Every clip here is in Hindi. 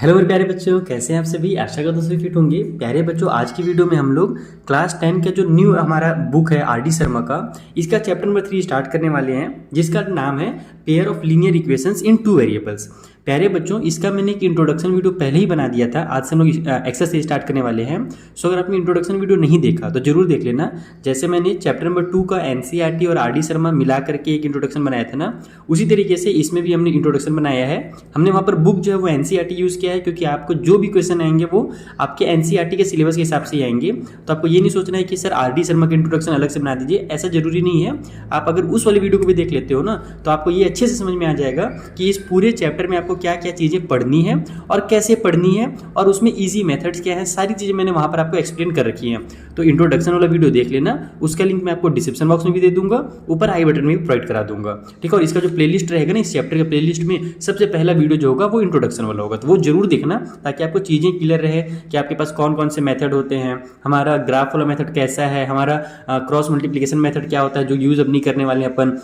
हेलो मेरे प्यारे बच्चों, कैसे हैं आप सभी। आशा करता हूं सभी फिट होंगे। प्यारे बच्चों, आज की वीडियो में हम लोग क्लास 10 का जो न्यू हमारा बुक है आर डी शर्मा का, इसका चैप्टर नंबर 3 स्टार्ट करने वाले हैं, जिसका नाम है pair of linear equations in two variables. प्यारे बच्चों, इसका मैंने एक इंट्रोडक्शन वीडियो पहले ही बना दिया था। आज से हम लोग एक्सरसाइज स्टार्ट करने वाले हैं। सो अगर आपने इंट्रोडक्शन वीडियो नहीं देखा तो जरूर देख लेना। जैसे मैंने चैप्टर नंबर 2 का एनसीईआरटी और आर डी शर्मा मिला करके एक इंट्रोडक्शन बनाया था ना, उसी तरीके से इसमें भी हमने इंट्रोडक्शन बनाया है। हमने वहाँ पर बुक जो है वो एनसीईआरटी यूज़ किया है, क्योंकि आपको जो भी क्वेश्चन आएंगे वो आपके एनसीईआरटी के सिलेबस के हिसाब से ही आएंगे। तो आपको ये नहीं सोचना है कि सर आर डी शर्मा का इंट्रोडक्शन अलग से बना दीजिए, ऐसा जरूरी नहीं है। आप अगर उस वाली वीडियो को भी देख लेते हो ना, तो आपको ये अच्छे से समझ में आ जाएगा कि इस पूरे चैप्टर में आपको क्या क्या चीज़ें पढ़नी है और कैसे पढ़नी है, और उसमें इजी मेथड्स क्या है, सारी चीज़ें मैंने वहाँ पर आपको एक्सप्लेन कर रखी हैं। तो इंट्रोडक्शन वाला वीडियो देख लेना, उसका लिंक मैं आपको डिस्क्रिप्शन बॉक्स में भी दे दूंगा, ऊपर आई बटन में भी प्रोवाइड करा दूंगा, ठीक है। और इसका जो प्लेलिस्ट रहेगा ना, इस चैप्टर के प्लेलिस्ट में सबसे पहला वीडियो जो होगा वो इंट्रोडक्शन वाला होगा, तो वो जरूर देखना, ताकि आपको चीज़ें क्लियर रहे कि आपके पास कौन कौन से मेथड होते हैं, हमारा ग्राफ वाला मेथड कैसा है, हमारा क्रॉस मल्टीप्लिकेशन मेथड क्या होता है जो यूज़ अब नहीं करने वाले हैं अपन,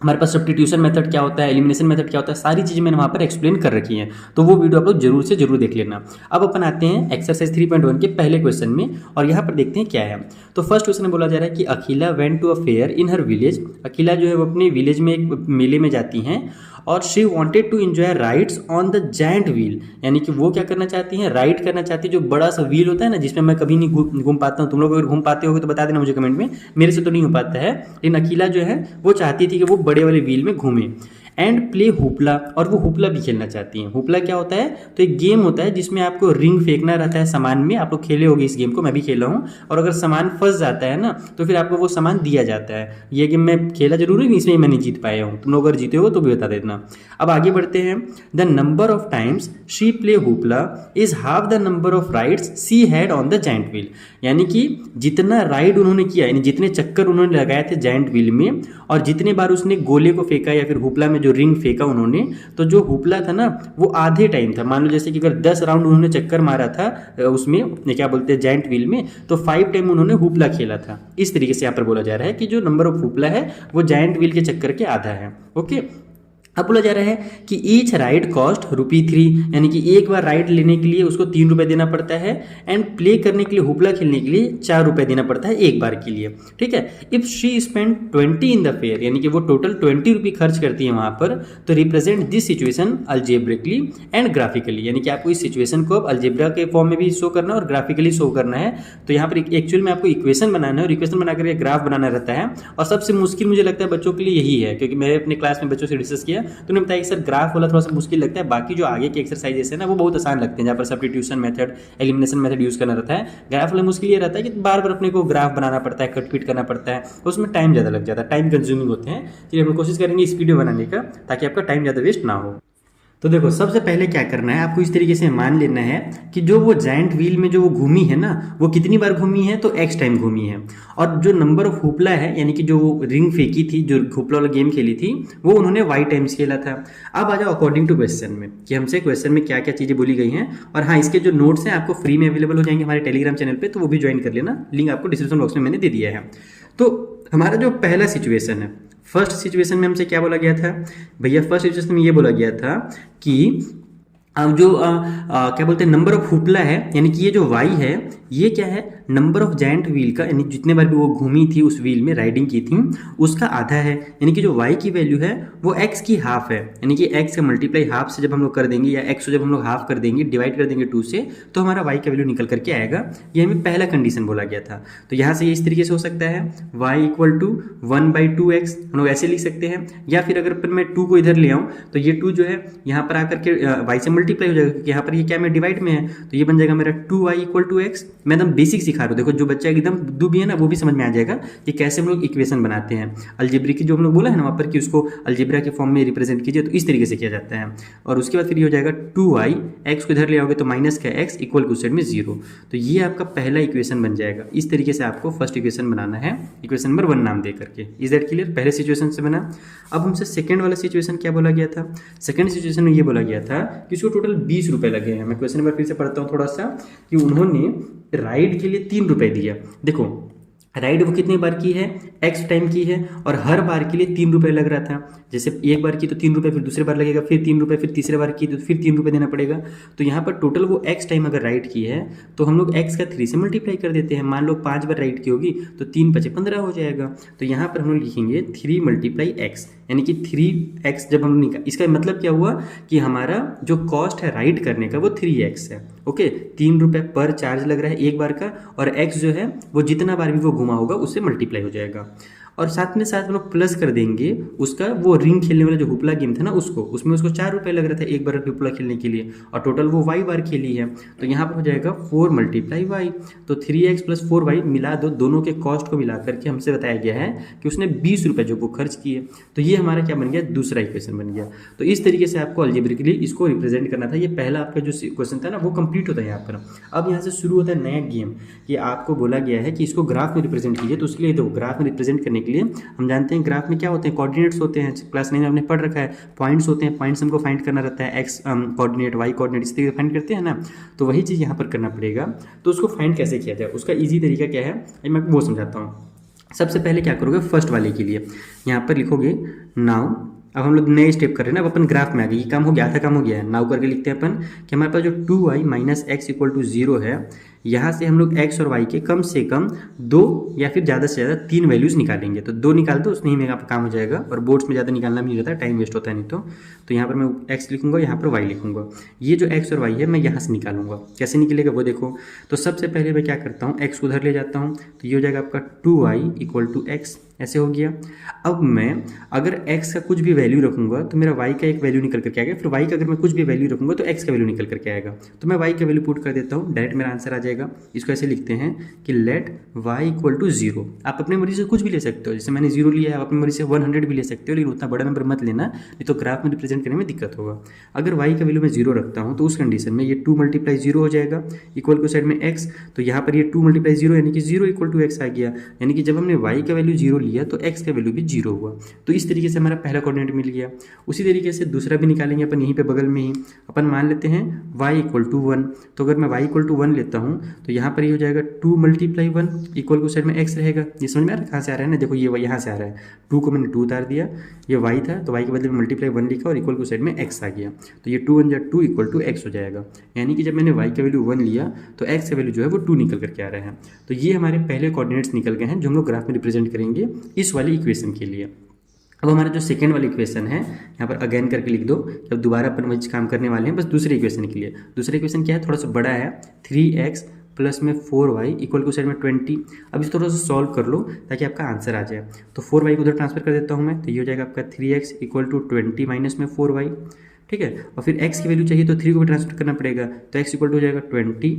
हमारे पास सब्स्टिट्यूशन मेथड क्या होता है, एलिमिनेशन मेथड क्या होता है, सारी चीज़ें मैंने वहाँ पर एक्सप्लेन कर रखी हैं। तो वो वीडियो आप लोग जरूर से जरूर देख लेना। अब अपन आते हैं एक्सरसाइज 3.1 के पहले क्वेश्चन में, और यहाँ पर देखते हैं क्या है। तो फर्स्ट क्वेश्चन में बोला जा रहा है कि Akhila went to a fair in her village. Akhila जो है वो अपने विलेज में एक मेले में जाती हैं, और she wanted to enjoy rides on the giant wheel, यानी कि वो क्या करना चाहती हैं, राइड करना चाहती है जो बड़ा सा व्हील होता है ना, जिसमें मैं कभी नहीं घूम पाता हूँ। तुम लोग अगर घूम पाते हो तो बता देना मुझे कमेंट में, मेरे से तो नहीं हो पाता है। लेकिन अखिला जो है वो चाहती थी कि वो बड़े वाले व्हील में घूमे। एंड प्ले हुपला, और वो हुपला भी खेलना चाहती हैं। हुपला क्या होता है, तो एक गेम होता है जिसमें आपको रिंग फेंकना रहता है सामान में। आप लोग खेले होगे इस गेम को, मैं भी खेला हूँ। और अगर सामान फंस जाता है ना, तो फिर आपको वो सामान दिया जाता है। ये गेम मैं खेला जरूर है, इसमें मैंने जीत पाया हूँ। तुम लोग अगर जीते हो तो भी बता देना। अब आगे बढ़ते हैं। The number of times she play hoopla is half the number of rides she had on the giant wheel, यानी कि जितना राइड उन्होंने किया, यानी जितने चक्कर उन्होंने लगाए थे जायंट व्हील में, और जितने बार उसने गोले को फेंका या फिर हुपला में जो रिंग फेंका उन्होंने, तो जो हुपला था ना वो आधे टाइम था। मान लो जैसे कि अगर 10 राउंड उन्होंने चक्कर मारा था उसमें क्या बोलते हैं जायंट व्हील में, तो 5 टाइम उन्होंने हुपला खेला था। इस तरीके से यहाँ पर बोला जा रहा है कि जो नंबर ऑफ हुपला है वो जायंट व्हील के चक्कर के आधा है। ओके। अब बोला जा रहा है कि ईच राइड कॉस्ट ₹3, यानी कि एक बार राइड लेने के लिए उसको 3 रुपये देना पड़ता है, एंड प्ले करने के लिए हुपला खेलने के लिए 4 रुपये देना पड़ता है एक बार के लिए, ठीक है। If she spend 20 in the fair, यानी कि वो टोटल 20 रुपये खर्च करती है वहाँ पर, तो represent this situation algebraically and graphically, यानी कि आपको इस सिचुएशन को अब अल्जेब्रा के फॉर्म में भी शो करना है और ग्राफिकली शो करना है। तो यहाँ पर एक्चुअल में आपको इक्वेशन बनाना है, और इक्वेशन बना करके ग्राफ बनाना रहता है। और सबसे मुश्किल मुझे लगता है बच्चों के लिए यही है, क्योंकि मैंने अपने क्लास में बच्चों से डिस्कस किया तो उन्होंने बताया कि सर ग्राफ वाला थोड़ा सा मुश्किल लगता है, बाकी जो आगे के एक्सरसाइजेस है ना वो बहुत आसान लगते हैं, जहाँ पर substitution method, elimination method use करना रहता है। ग्राफ वाला मुश्किल ये रहता है कि बार बार अपने को ग्राफ बनाना पड़ता है, कट पीट करना पड़ता है, उसमें टाइम ज़्यादा लग जाता है, टाइम कंज्यूमिंग होते हैं। चलिए हम लोग कोशिश करेंगे इस वीडियो बनाने का, ताकि आपका टाइम ज़्यादा वेस्ट ना हो। तो देखो, सबसे पहले क्या करना है, आपको इस तरीके से मान लेना है कि जो वो जायंट व्हील में जो वो घूमी है ना, वो कितनी बार घूमी है, तो x टाइम घूमी है। और जो नंबर ऑफ हुपला है, यानी कि जो रिंग फेंकी थी, जो हुपला वाला गेम खेली थी, वो उन्होंने y टाइम्स खेला था। अब आ जाओ अकॉर्डिंग टू क्वेश्चन में, कि हमसे क्वेश्चन में क्या क्या चीज़ें बोली गई हैं। और हाँ, इसके जो नोट्स हैं आपको फ्री में अवेलेबल हो जाएंगे हमारे टेलीग्राम चैनल पर, तो वो भी ज्वाइन कर लेना, लिंक आपको डिस्क्रिप्शन बॉक्स में मैंने दे दिया है। तो हमारा जो पहला सिचुएशन है, फर्स्ट सिचुएशन में हमसे क्या बोला गया था भैया, फर्स्ट सिचुएशन में ये बोला गया था कि जो क्या बोलते हैं नंबर ऑफ हुपला है, यानी कि ये जो y है ये क्या है, नंबर ऑफ जायंट व्हील का, यानी जितने बार भी वो घूमी थी उस व्हील में, राइडिंग की थी, उसका आधा है। यानी कि जो y की वैल्यू है वो x की हाफ है, यानी कि x का मल्टीप्लाई हाफ से जब हम लोग कर देंगे, या x को जब हम लोग हाफ कर देंगे, डिवाइड कर देंगे 2 से, तो हमारा y का वैल्यू निकल करके आएगा। ये हमें पहला कंडीशन बोला गया था। तो यहाँ से ये इस तरीके से हो सकता है, y = 1/2x हम लोग ऐसे लिख सकते हैं। या फिर अगर मैं 2 को इधर ले आऊँ, तो ये 2 जो है यहाँ पर आकर के y से मल्टीप्लाई हो जाएगा, क्योंकि यहाँ पर ये क्या में डिवाइड में है, तो ये बन जाएगा मेरा 2y = x। मैं एकदम बेसिक सिखा रहा हूँ, देखो जो बच्चा एकदम बुद्धू भी है ना वो भी समझ में आ जाएगा कि कैसे हम लोग इक्वेशन बनाते हैं। अलजेब्रा की जो हम लोग बोला है ना वहाँ पर कि उसको अलजेब्रा के फॉर्म में रिप्रेजेंट कीजिए, तो इस तरीके से किया जाता है। और उसके बाद फिर ये हो जाएगा 2y, x को इधर ले आओगे तो माइनस का x इक्वल टू साइड में 0। तो ये आपका पहला इक्वेशन बन जाएगा। इस तरीके से आपको फर्स्ट इक्वेशन बनाना है, इक्वेशन नंबर 1 नाम दे करके। Is that clear? पहले सिचुएशन से बना। अब हमसे सेकंड वाला सिचुएशन क्या बोला गया था, सेकंड सिचुएशन में ये बोला गया था कि उसको टोटल 20 रुपये लगे हैं। मैं क्वेश्चन नंबर फिर से पढ़ता हूँ थोड़ा सा, कि उन्होंने राइड के लिए 3 रुपये दिया। देखो राइट वो कितने बार की है, एक्स टाइम की है, और हर बार के लिए 3 रुपये लग रहा था। जैसे एक बार की तो 3 रुपये, फिर दूसरे बार लगेगा फिर 3 रुपये, फिर तीसरे बार की तो फिर 3 रुपये देना पड़ेगा। तो यहाँ पर टोटल वो एक्स टाइम अगर राइट की है तो हम लोग एक्स का 3 से मल्टीप्लाई कर देते हैं। मान लो 5 बार राइट की होगी तो 3 × 5 = 15 हो जाएगा। तो यहाँ पर हम लोग लिखेंगे 3 × x, यानी कि 3x जब हम निकाल, इसका मतलब क्या हुआ कि हमारा जो कॉस्ट है राइट करने का वो 3x है। ओके, 3 रुपये पर चार्ज लग रहा है एक बार का, और x जो है वो जितना बार भी वो घुमा होगा उससे मल्टीप्लाई हो जाएगा। और साथ में साथ हम लोग प्लस कर देंगे उसका वो रिंग खेलने वाला जो हुपला गेम था ना उसको, उसमें उसको 4 रुपये लग रहा था एक बार हुपला खेलने के लिए, और टोटल वो y बार खेली है। तो यहाँ पर हो जाएगा 4 × y। तो 3x + 4y मिला दो, दोनों के कॉस्ट को मिला करके हमसे बताया गया है कि उसने 20 रुपये जो वो खर्च किए। तो ये हमारा क्या बन गया, दूसरा इक्वेशन बन गया। तो इस तरीके से आपको अलजेब्रिकली इसको रिप्रेजेंट करना था। ये पहला आपका जो क्वेश्चन था ना वो कंप्लीट होता है यहाँ पर। अब यहाँ से शुरू होता है नया गेम कि आपको बोला गया है कि इसको ग्राफ में रिप्रेजेंट कीजिए। तो उसके लिए तो ग्राफ में रिप्रेजेंट करने के लिए हम जानते हैं ग्राफ में क्या होते हैं, कोऑर्डिनेट्स होते हैं। क्लास 9 में हमने पढ़ रखा है, पॉइंट्स होते हैं, पॉइंट्स हमको फाइंड करना रहता है, एक्स कोऑर्डिनेट, वाई कोऑर्डिनेट, इस तरीके से फाइंड करते हैं ना। तो वही चीज़ यहाँ पर करना पड़ेगा। तो उसको फाइंड कैसे किया जाए, उसका ईजी तरीका क्या है मैं वो समझाता हूँ। सबसे पहले क्या करोगे, फर्स्ट वाले के लिए यहाँ पर लिखोगे नाउ। अब हम लोग नए स्टेप कर रहे हैं ना, अब अपन ग्राफ में आ गए, ये काम हो गया, आधा काम हो गया है। नाउ करके लिखते हैं अपन कि हमारे पास जो 2y - x = 0 है, यहाँ से हम लोग x और y के कम से कम 2 या फिर ज़्यादा से ज़्यादा 3 वैल्यूज़ निकालेंगे। तो 2 निकाल दो, उसमें ही मेरा काम हो जाएगा, और बोर्ड्स में ज़्यादा निकालना भी नहीं रहता है, टाइम वेस्ट होता है नहीं तो यहाँ पर मैं x लिखूँगा, यहाँ पर y लिखूँगा। ये जो x और y है मैं यहाँ से निकालूंगा, कैसे निकलेगा वो देखो। तो सबसे पहले मैं क्या करता हूँ, x उधर ले जाता हूँ, तो ये हो जाएगा आपका 2y = x, ऐसे हो गया। अब मैं अगर x का कुछ भी वैल्यू रखूँगा तो मेरा y का एक वैल्यू निकल करके आएगा, फिर y का अगर मैं कुछ भी वैल्यू रखूँगा तो x का वैल्यू निकल करके आएगा। तो मैं y का वैल्यू पुट कर देता हूँ, डायरेक्ट मेरा आंसर आ जाएगा। इसको ऐसे लिखते हैं कि लेट y = 0। आप अपने मर्जी से कुछ भी ले सकते हो, जैसे मैंने 0 लिया है, आप अपनी मर्जी से 100 भी ले सकते हो, लेकिन उतना बड़ा नंबर मत लेना, नहीं तो ग्राफ में रिप्रेजेंट करने में दिक्कत होगा। अगर y का वैल्यू मैं 0 रखता हूँ तो उस कंडीशन में ये 2 × 0 हो जाएगा, इक्वल को साइड में x। तो यहाँ पर ये 2 × 0 यानी कि 0 = x आ गया, यानी कि जब हमने y का वैल्यू 0 लिया तो x का वैल्यू भी 0 हुआ। तो इस तरीके से हमारा पहला कोऑर्डिनेट मिल गया। उसी तरीके से दूसरा भी निकालेंगे अपन यहीं पे बगल में ही। अपन मान लेते हैं y = 1। तो अगर मैं y = 1 लेता हूँ तो यहाँ पर ये हो जाएगा 2 × 1, इक्वल को साइड में x रहेगा। ये समझ में आ रहा है कहाँ से आ रहा है ना, देखो ये यहाँ से आ रहा है, 2 को मैंने 2 उतार दिया, ये y था तो y के बदले में ×1 लिखा और इक्वल को साइड में x आ गया। तो ये 2 × 2 = x हो जाएगा, यानी कि जब मैंने y का वैल्यू 1 लिया तो x का वैल्यू जो है वो 2 निकल करके आ रहा है। तो ये हमारे पहले कोऑर्डिनेट्स निकल गए हैं जो हम लोग ग्राफ में रिप्रेजेंट करेंगे इस वाली इक्वेशन के लिए। अब हमारा जो सेकेंड वाली इक्वेशन है यहाँ पर अगेन करके लिख दो, अब दोबारा अपन वही काम करने वाले हैं बस दूसरे इक्वेशन के लिए। दूसरा इक्वेशन क्या है, थोड़ा सा बड़ा है, 3x + 4y इक्वल को साइड में 20। अब इस थोड़ा सा सॉल्व कर लो ताकि आपका आंसर आ जाए। तो 4y को उधर ट्रांसफर कर देता हूँ मैं, तो ये हो जाएगा आपका 3x = 20 - 4y, ठीक है। और फिर x की वैल्यू चाहिए तो 3 को भी ट्रांसफर करना पड़ेगा, तो x = हो जाएगा 20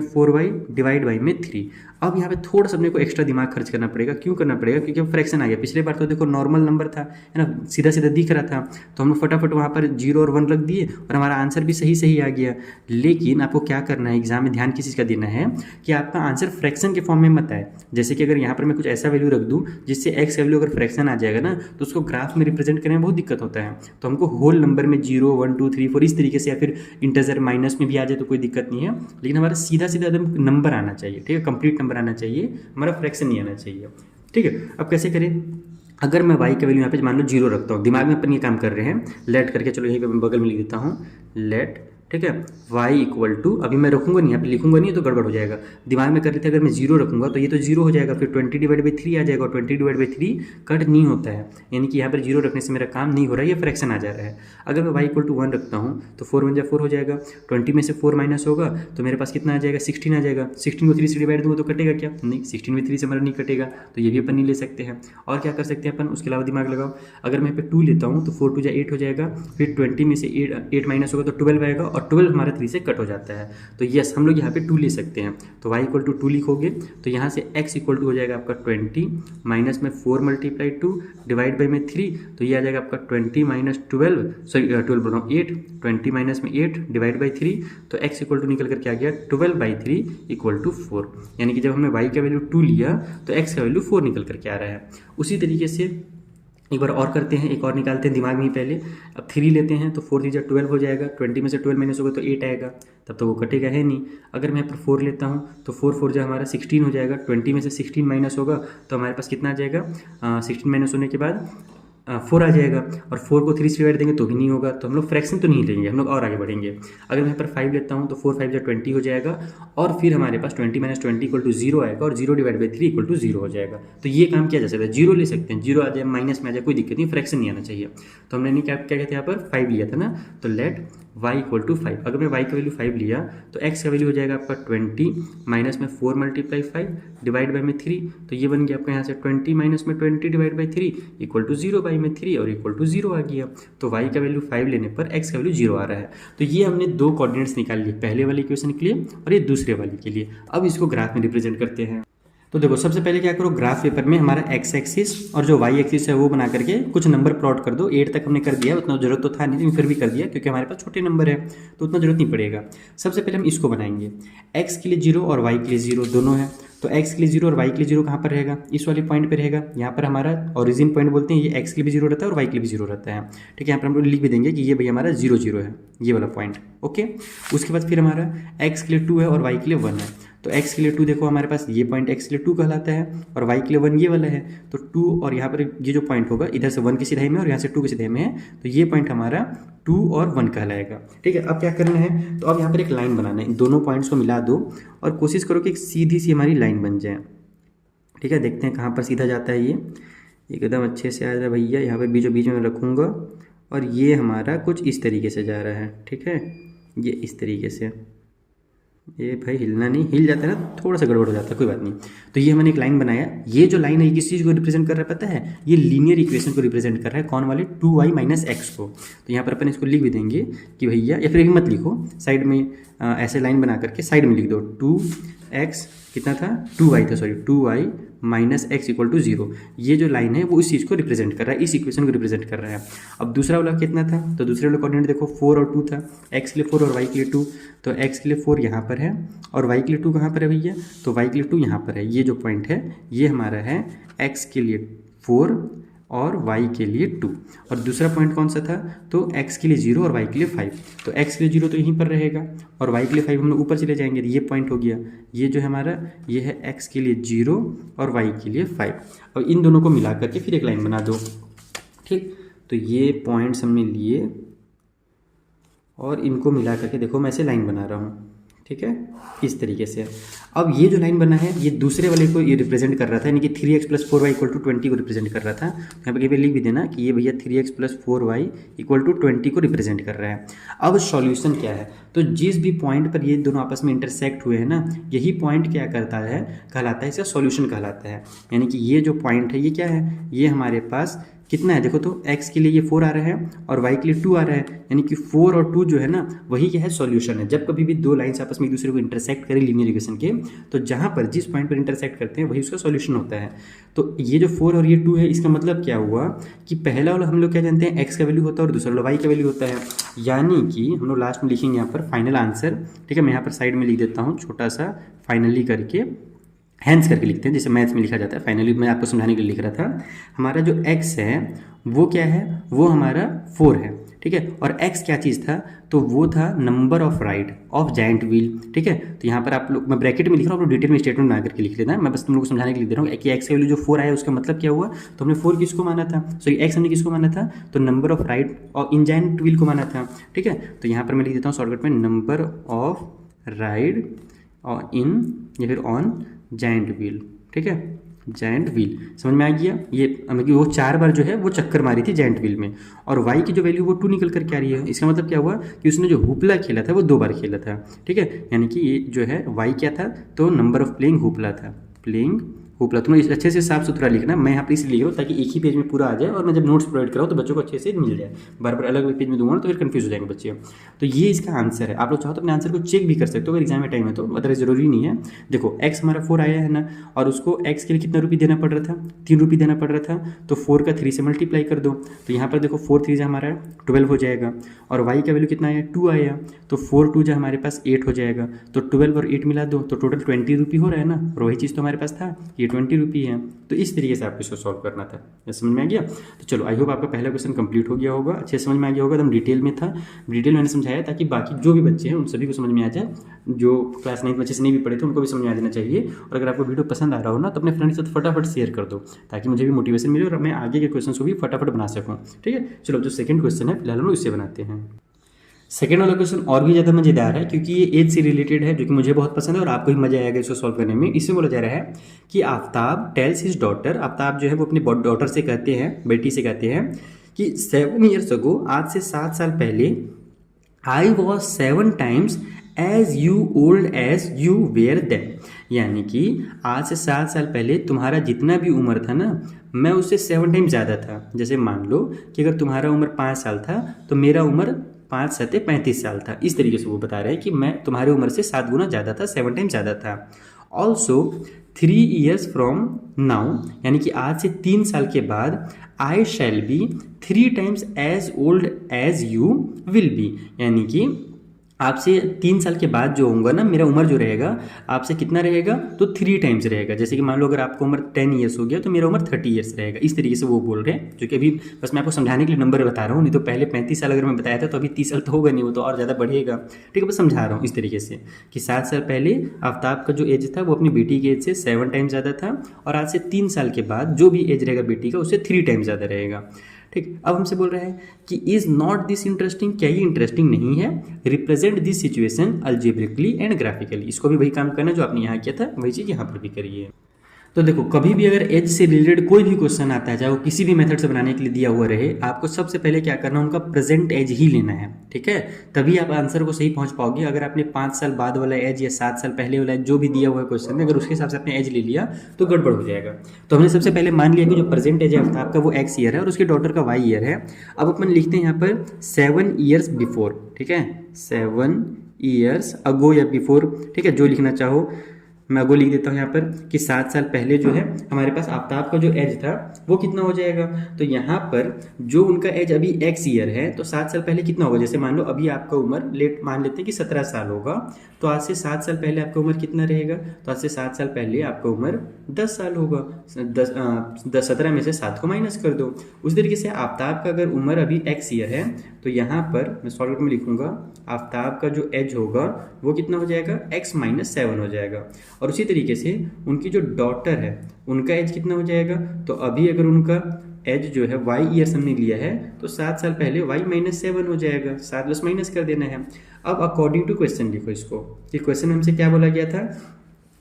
- 4y / 3। अब यहाँ पे थोड़ा सा अपने को एक्स्ट्रा दिमाग खर्च करना पड़ेगा। क्यों करना पड़ेगा, क्योंकि अब फ्रैक्शन आ गया। पिछले बार तो देखो नॉर्मल नंबर था, है ना, सीधा सीधा दिख रहा था, तो हम लोग फटाफट वहाँ पर 0 और 1 रख दिए और हमारा आंसर भी सही सही आ गया। लेकिन आपको क्या करना है, एग्जाम में ध्यान किस चीज़ का देना है कि आपका आंसर फ्रैक्शन के फॉर्म में मत आए। जैसे कि अगर यहाँ पर मैं कुछ ऐसा वैल्यू रख दूँ जिससे एक्स वैल्यू अगर फ्रैक्शन आ जाएगा ना तो उसको ग्राफ में रिप्रेजेंट करने में बहुत दिक्कत होता है। तो हमको होल नंबर में 0, 1, 2, 3, 4 इस तरीके से, या फिर इंटीजर माइनस में भी आ जाए तो कोई दिक्कत नहीं है, लेकिन हमारा सीधा सीधा एकदम नंबर आना चाहिए, ठीक है, कंप्लीट नंबर आना चाहिए, हमारा फ्रैक्शन नहीं आना चाहिए, ठीक है। अब कैसे करें, अगर मैं y का वैल्यू यहाँ पे मान लो 0 रखता हूँ, दिमाग में अपन ये काम कर रहे हैं, लेट करके, चलो यहीं पे मैं बगल में लिख देता हूँ लेट, ठीक है, y = अभी मैं रखूँगा नहीं, यहाँ पे लिखूंगा नहीं तो गड़बड़ हो जाएगा। दिमाग में कर लेते हैं, अगर मैं 0 रखूँगा तो ये तो 0 हो जाएगा, फिर 20/3 आ जाएगा, और 20/3 कट नहीं होता है, यानी कि यहाँ पर 0 रखने से मेरा काम नहीं हो रहा है, ये फ्रैक्शन आ जा रहा है। अगर मैं y = 1 रखता हूँ तो 4 × 4 हो जाएगा, 20 में से 4 माइनस होगा तो मेरे पास कितना आ जाएगा, 16 आ जाएगा। 16 को 3 से डिवाइड दूंगा तो कटेगा क्या, नहीं, 16 में 3 से हमारा नहीं कटेगा, तो ये भी अपन नहीं ले सकते हैं। और क्या कर सकते हैं अपन, उसके अलावा दिमाग लगाओ, अगर मैं यहाँ पे 2 लेता हूँ तो 4 × 2 = 8 हो जाएगा, फिर 20 में से 8 माइनस होगा तो 12 आएगा, और 12 हमारा 3 से कट हो जाता है। तो यस, हम लोग यहाँ पे 2 ले सकते हैं। तो y = 2 लिखोगे तो यहाँ से x = हो जाएगा आपका 20 माइनस में 4 × 2 डिवाइड बाई में 3, तो ये आ जाएगा आपका 20 - 12, सॉरी 12 बोल रहा हूँ 8, 20 माइनस में 8 डिवाइड बाई 3, तो x = निकल करके आ गया 12/3 = 4, यानी कि जब हमने y का वैल्यू 2 लिया तो x का वैल्यू 4 निकल करके आ रहा है। उसी तरीके से एक बार और करते हैं, एक और निकालते हैं दिमाग में ही पहले। अब 3 लेते हैं तो 4 3 12 हो जाएगा, 20 में से 12 माइनस होगा तो 8 आएगा, तब तो वो कटेगा है नहीं। अगर मैं यहाँ पर 4 लेता हूँ तो 4 4 जो हमारा 16 हो जाएगा, 20 में से 16 माइनस होगा तो हमारे पास कितना आ जाएगा, 16 माइनस होने के बाद 4 आ जाएगा, और 4 को 3 से डिवाइड देंगे तो भी नहीं होगा, तो हम लोग फ्रैक्शन तो नहीं लेंगे, हम लोग और आगे बढ़ेंगे। अगर मैं यहाँ पर 5 लेता हूँ तो 4 5 20 हो जाएगा, और फिर हमारे पास 20 माइनस 20 इक्वल टू 0 आएगा, और 0 डिवाइड बाई 3 इक्वल टू 0 हो जाएगा। तो ये काम किया जा सकता है, 0 ले सकते हैं, 0 आ जाए माइनस में आ जाए कोई दिक्कत नहीं, फ्रैक्शन नहीं आना चाहिए। तो हमने नहीं क्या कहते हैं यहाँ पर 5 लिया था ना, तो लेट y इक्वल टू 5। अगर मैं y का वैल्यू 5 लिया तो x का वैल्यू हो जाएगा आपका 20 माइनस में 4 मल्टीप्लाई 5 डिवाइड बाई में 3, तो ये बन गया आपका यहाँ से 20 माइनस में 20 divide by 3 equal to 0 by में 3 और इक्वल टू 0 आ गया। तो y का वैल्यू 5 लेने पर x का वैल्यू 0 आ रहा है। तो ये हमने दो कोऑर्डिनेट्स निकाल लिए, पहले वाले इक्वेशन के लिए और ये दूसरे वाले के लिए। अब इसको ग्राफ में रिप्रेजेंट करते हैं। तो देखो सबसे पहले क्या करो, ग्राफ पेपर में हमारा एक्स एक्सिस और जो वाई एक्सिस है वो बना करके कुछ नंबर प्लॉट कर दो। 8 तक हमने कर दिया, उतना जरूरत तो था नहीं लेकिन फिर भी कर दिया क्योंकि हमारे पास छोटे नंबर है तो उतना जरूरत नहीं पड़ेगा। सबसे पहले हम इसको बनाएंगे, एक्स के लिए 0 और वाई के लिए 0 दोनों है। तो एक्स के लिए 0 और वाई के लिए 0 कहाँ पर रहेगा, इस वाले पॉइंट पे रहेगा। यहाँ पर हमारा ओरिजिन पॉइंट बोलते हैं, ये एक्स के लिए भी 0 रहता है और वाई के लिए भी 0 रहता है। ठीक है, यहाँ पर हम लोग लिख भी देंगे कि ये भाई हमारा 0 0 है, ये वाला पॉइंट। ओके, उसके बाद फिर हमारा एक्स के लिए 2 है और वाई के लिए 1 है। तो x के लिए 2 देखो हमारे पास ये पॉइंट x के लिए 2 कहलाता है और y के लिए 1 ये वाला है। तो 2 और यहाँ पर ये जो पॉइंट होगा इधर से 1 की सीधाई में और यहाँ से 2 की सीधाई में है, तो ये पॉइंट हमारा 2 और 1 कहलाएगा। ठीक है, अब क्या करना है, तो अब यहाँ पर एक लाइन बनाना है, इन दोनों पॉइंट्स को मिला दो और कोशिश करो कि एक सीधी सी हमारी लाइन बन जाए। ठीक है, देखते हैं कहाँ पर सीधा जाता है ये, एकदम अच्छे से आ रहा है भैया। यहाँ पर बीचों बीच में रखूँगा और ये हमारा कुछ इस तरीके से जा रहा है। ठीक है, ये इस तरीके से, ये भाई हिलना नहीं, हिल जाता है ना थोड़ा सा गड़बड़ हो जाता है, कोई बात नहीं। तो ये हमने एक लाइन बनाया, ये जो लाइन है किस चीज़ को रिप्रेजेंट कर रहा है पता है, ये लीनियर इक्वेशन को रिप्रेजेंट कर रहा है। कौन वाले, 2y माइनस एक्स को। तो यहाँ पर अपन इसको लिख भी देंगे कि भैया, या फिर मत लिखो, साइड में ऐसे लाइन बना करके साइड में लिख दो, 2x कितना था 2y था, sorry 2y minus X equal to 0। ये जो लाइन है वो इस चीज़ को रिप्रेजेंट कर रहा है, इस इक्वेशन को रिप्रेजेंट कर रहा है। अब दूसरा वाला कितना था, तो दूसरे वाला कोऑर्डिनेट देखो 4 और 2 था, x के लिए 4 और y के लिए 2। तो x के लिए 4 यहाँ पर है और y के लिए 2 कहाँ पर है भैया, तो y के लिए 2 यहाँ पर है। ये जो पॉइंट है ये हमारा है x के लिए 4 और y के लिए 2। और दूसरा पॉइंट कौन सा था, तो x के लिए 0 और y के लिए 5। तो x के लिए 0 तो यहीं पर रहेगा और y के लिए 5 हम लोग ऊपर चले जाएंगे, ये पॉइंट हो गया। ये जो है हमारा, ये है x के लिए 0 और y के लिए 5। और इन दोनों को मिला करके फिर एक लाइन बना दो। ठीक, तो ये पॉइंट्स हमने लिए और इनको मिला करके देखो मैं ऐसे लाइन बना रहा हूँ। ठीक है, इस तरीके से। अब ये जो लाइन बना है ये दूसरे वाले को ये रिप्रेजेंट कर रहा था, यानी कि 3x plus 4y equal to 20 को रिप्रेजेंट कर रहा था। यहाँ पे कहीं पे लिख भी देना कि ये भैया 3x plus 4y equal to 20 को रिप्रेजेंट कर रहा है। अब सॉल्यूशन क्या है, तो जिस भी पॉइंट पर ये दोनों आपस में इंटरसेक्ट हुए हैं ना, यही पॉइंट क्या करता है, कहलाता है, इसका सॉल्यूशन कहलाता है। यानी कि ये जो पॉइंट है ये क्या है, ये हमारे पास कितना है देखो, तो x के लिए ये 4 आ रहा है और y के लिए 2 आ रहा है, यानी कि 4 और 2 जो है ना वही क्या है, सॉल्यूशन है। जब कभी भी दो लाइन्स आपस में एक दूसरे को इंटरसेक्ट करें लीनियर इक्वेशन के, तो जहाँ पर जिस पॉइंट पर इंटरसेक्ट करते हैं वही उसका सॉल्यूशन होता है। तो ये जो 4 और ये 2 है, इसका मतलब क्या हुआ कि पहला वाला हम लोग क्या जानते हैं, x का वैल्यू होता है और दूसरा वाला y का वैल्यू होता है। यानी कि हम लोग लास्ट में लिखेंगे यहाँ पर फाइनल आंसर। ठीक है, मैं यहाँ पर साइड में लिख देता हूँ छोटा सा फाइनली करके, हैंस करके लिखते हैं जैसे मैथ्स में लिखा जाता है। फाइनली मैं आपको समझाने के लिए लिख रहा था। हमारा जो x है वो क्या है, वो हमारा 4 है। ठीक है, और x क्या चीज़ था, तो वो था number of ride of giant wheel. ठीक है, तो यहाँ पर आप लोग, मैं ब्रैकेट में लिख रहा हूँ, आप लोग डिटेल में स्टेटमेंट बना करके लिख लेना, मैं बस तुम लोग को समझाने के लिए दे रहा हूँ कि x का वैल्यू जो 4 आया उसका मतलब क्या हुआ। तो हमने 4 किसको माना था, सॉरी x हमने किसको माना था, तो नंबर ऑफ राइड और इन जायंट व्हील को माना था। ठीक है, तो यहाँ पर मैं लिख देता हूँ शॉर्टकट में, नंबर ऑफ राइड और इन या फिर ऑन जायंट व्हील। ठीक है, जायंट व्हील समझ में आ गया। ये मतलब कि वो 4 बार जो है वो चक्कर मारी थी जायंट व्हील में, और y की जो वैल्यू वो 2 निकल कर के आ रही है। इसका मतलब क्या हुआ कि उसने जो हुपला खेला था वो 2 बार खेला था। ठीक है, यानी कि ये जो है y क्या था, तो नंबर ऑफ प्लेइंग हुपला था, प्लेइंग हुपला। तुम अच्छे से साफ सुथरा लिखना, मैं यहाँ पर इसलिए लिख रहा हूँ ताकि एक ही पेज में पूरा आ जाए, और मैं जब नोट्स प्रोवाइड कराऊँ तो बच्चों को अच्छे से मिल जाए। बार बार अलग अलग पेज में दूंगा तो फिर कंफ्यूज हो जाएंगे बच्चे। तो ये इसका आंसर है। आप लोग चाहो तो अपने आंसर को चेक भी कर सकते हो अगर एग्जाम में टाइम है तो, मतलब ज़रूरी नहीं है। देखो x हमारा 4 आया है ना, और उसको x के लिए कितना रुपये देना पड़ रहा था, 3 रुपये देना पड़ रहा था। तो 4 का 3 से मल्टीप्लाई कर दो, तो यहाँ पर देखो 4 3 हमारा 12 हो जाएगा, और y का वैल्यू कितना आया, 2 आया, तो 4 2 हमारे पास 8 हो जाएगा। तो 12 और 8 मिला दो तो टोटल 20 रुपये हो रहा है ना, और वही चीज़ तो हमारे पास था, ये ये 20 रुपी है। तो इस तरीके से आपको इसको सॉल्व करना था। ये समझ में आ गया? तो चलो आई होप आपका पहला क्वेश्चन कंप्लीट हो गया होगा, अच्छे समझ में आ गया होगा। एकदम डिटेल में था, डिटेल मैंने समझाया ताकि बाकी जो भी बच्चे हैं उन सभी को समझ में आ जाए। जो क्लास 9 बच्चे से नहीं भी पढ़े थे उनको भी समझ में आ जाना चाहिए। और अगर आपको वीडियो पसंद आ रहा हो ना तो अपने फ्रेंड के साथ फटाफट शेयर कर दो ताकि मुझे भी मोटिवेशन मिले और मैं आगे के क्वेश्चन को भी फटाफट बना सकूँ। ठीक है, चलो जो सेकंड क्वेश्चन है फिलहाल हम लोग इससे बनाते हैं। सेकेंड वाला क्वेश्चन और भी ज़्यादा मज़ेदार है क्योंकि ये एज से रिलेटेड है, जो कि मुझे बहुत पसंद है और आपको भी मजा आएगा इसको सॉल्व करने में। इसमें बोला जा रहा है कि Aftab tales his daughter, Aftab जो है वो अपनी डॉटर से कहते हैं, बेटी से कहते हैं कि 7 years ago, आज से 7 साल पहले, I was 7 times as you old as you were then. यानी कि आज से 7 साल पहले तुम्हारा जितना भी उम्र था ना, मैं उससे 7 times ज़्यादा था। जैसे मान लो कि अगर तुम्हारा उम्र 5 साल था तो मेरा उम्र 5 7 35 साल था। इस तरीके से वो बता रहे हैं कि मैं तुम्हारी उम्र से 7 गुना ज़्यादा था, 7 times ज़्यादा था। ऑल्सो 3 years फ्रॉम नाउ, यानी कि आज से 3 साल के बाद, I shall be 3 times as old as you will be. यानी कि आपसे 3 साल के बाद जो होगा ना, मेरा उम्र जो रहेगा आपसे कितना रहेगा, तो 3 times रहेगा। जैसे कि मान लो अगर आपको उम्र 10 years हो गया तो मेरा उम्र 30 years रहेगा। इस तरीके से वो बोल रहे हैं, जो कि अभी बस मैं आपको समझाने के लिए नंबर बता रहा हूँ। नहीं तो पहले 35 साल अगर मैं बताया था तो अभी 30 साल तो होगा नहीं, वो तो और ज़्यादा बढ़ेगा। ठीक है, बस समझा रहा हूँ इस तरीके से कि 7 साल पहले आफ्ताब का जो एज था वो अपनी बेटी के एज से 7 times ज़्यादा था, और आज से 3 साल के बाद जो भी एज रहेगा बेटी का उससे 3 times ज़्यादा रहेगा। ठीक, अब हमसे बोल रहा है कि इज नॉट दिस इंटरेस्टिंग, क्या ये इंटरेस्टिंग नहीं है? Represent this situation algebraically and graphically. इसको भी वही काम करना जो आपने यहाँ किया था, वही चीज़ यहाँ पर भी करिए। तो देखो, कभी भी अगर एज से रिलेटेड कोई भी क्वेश्चन आता है, चाहे वो किसी भी मेथड से बनाने के लिए दिया हुआ रहे, आपको सबसे पहले क्या करना है, उनका प्रेजेंट एज ही लेना है। ठीक है, तभी आप आंसर को सही पहुंच पाओगे। अगर आपने 5 साल बाद वाला एज या 7 साल पहले वाला एज जो भी दिया हुआ है क्वेश्चन में, अगर उसके हिसाब से आपने एज ले लिया तो गड़बड़ हो जाएगा। तो हमने सबसे पहले मान लिया कि जो प्रेजेंट एज है आफ्ताब का वो एक्स ईयर है और उसके डॉटर का वाई ईयर है। अब अपन लिखते हैं यहाँ पर 7 years बिफोर। ठीक है, 7 years अगो या बिफोर, ठीक है, जो लिखना चाहो। मैं अगो लिख देता हूँ यहाँ पर कि 7 साल पहले जो है हमारे पास आफ्ताब का जो एज था वो कितना हो जाएगा। तो यहाँ पर जो उनका एज अभी एक्स ईयर है, तो 7 साल पहले कितना होगा। जैसे मान लो अभी आपका उम्र लेट मान लेते हैं कि 17 साल होगा, तो आज से 7 साल पहले आपका उम्र कितना रहेगा। तो आज से 7 साल पहले आपका उम्र 10 साल होगा। 17 में से 7 को माइनस कर दो। उस तरीके से आफ्ताब का अगर उम्र अभी एक्स ईयर है तो यहाँ पर मैं शॉर्टकट में लिखूंगा आफ्ताब का जो एज होगा वो कितना हो जाएगा, x - 7 हो जाएगा। और उसी तरीके से उनकी जो डॉटर है उनका एज कितना हो जाएगा। तो अभी अगर उनका एज जो है y ईयर्स हमने लिया है तो 7 साल पहले y - 7 हो जाएगा। 7 प्लस माइनस कर देना है। अब अकॉर्डिंग टू क्वेश्चन लिखो इसको, कि क्वेश्चन में हमसे क्या बोला गया था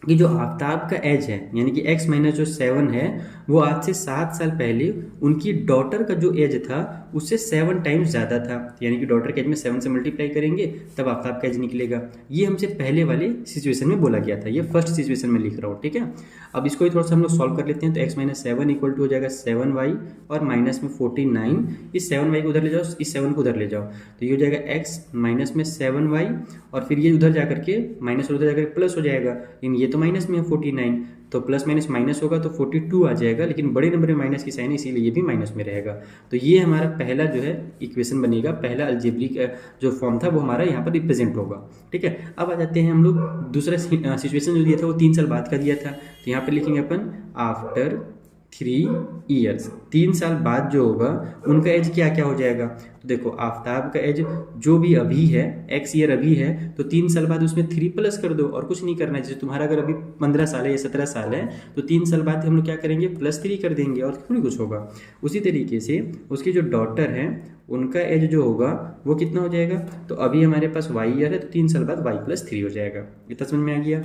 कि जो आफ्ताब का एज है यानी कि x - जो 7 है वो आज से 7 साल पहले उनकी डॉटर का जो एज था उससे 7 times ज़्यादा था। यानी कि डॉटर के एज में 7 से मल्टीप्लाई करेंगे तब आफ्ताब का एज निकलेगा। ये हमसे पहले वाले सिचुएशन में बोला गया था, ये फर्स्ट सिचुएशन में लिख रहा हूँ। ठीक है, अब इसको ही थोड़ा सा हम लोग सॉल्व कर लेते हैं। तो x - 7 इक्वल टू हो जाएगा 7y और माइनस में 49। इस 7y को उधर ले जाओ, इस 7 को उधर ले जाओ, तो ये हो जाएगा x माइनस में 7y और फिर ये उधर जाकर के माइनस और उधर जाकर प्लस हो जाएगा। लेकिन ये तो माइनस में है 49, तो प्लस माइनस माइनस होगा तो 42 आ जाएगा, लेकिन बड़े नंबर में माइनस की साइन है इसीलिए ये भी माइनस में रहेगा। तो ये हमारा पहला जो है इक्वेशन बनेगा, पहला अलजेब्रिक जो फॉर्म था वो हमारा यहाँ पर रिप्रेजेंट होगा। ठीक है, अब आ जाते हैं हम लोग दूसरा सिचुएशन जो दिया था वो 3 साल बाद का दिया था। तो यहाँ पर लिखेंगे अपन आफ्टर 3 years, 3 साल बाद जो होगा उनका एज क्या क्या हो जाएगा। तो देखो आफ्ताब का एज जो भी अभी है, एक्स ईयर अभी है, तो 3 साल बाद उसमें 3 प्लस कर दो और कुछ नहीं करना है। जैसे तुम्हारा अगर अभी 15 साल है या 17 साल है तो 3 साल बाद हम लोग क्या करेंगे, +3 कर देंगे और थोड़ी कुछ होगा। उसी तरीके से उसकी जो डॉटर है उनका एज जो होगा वो कितना हो जाएगा। तो अभी हमारे पास y ईयर है तो 3 साल बाद y + 3 हो जाएगा। इतना समझ में आ गया।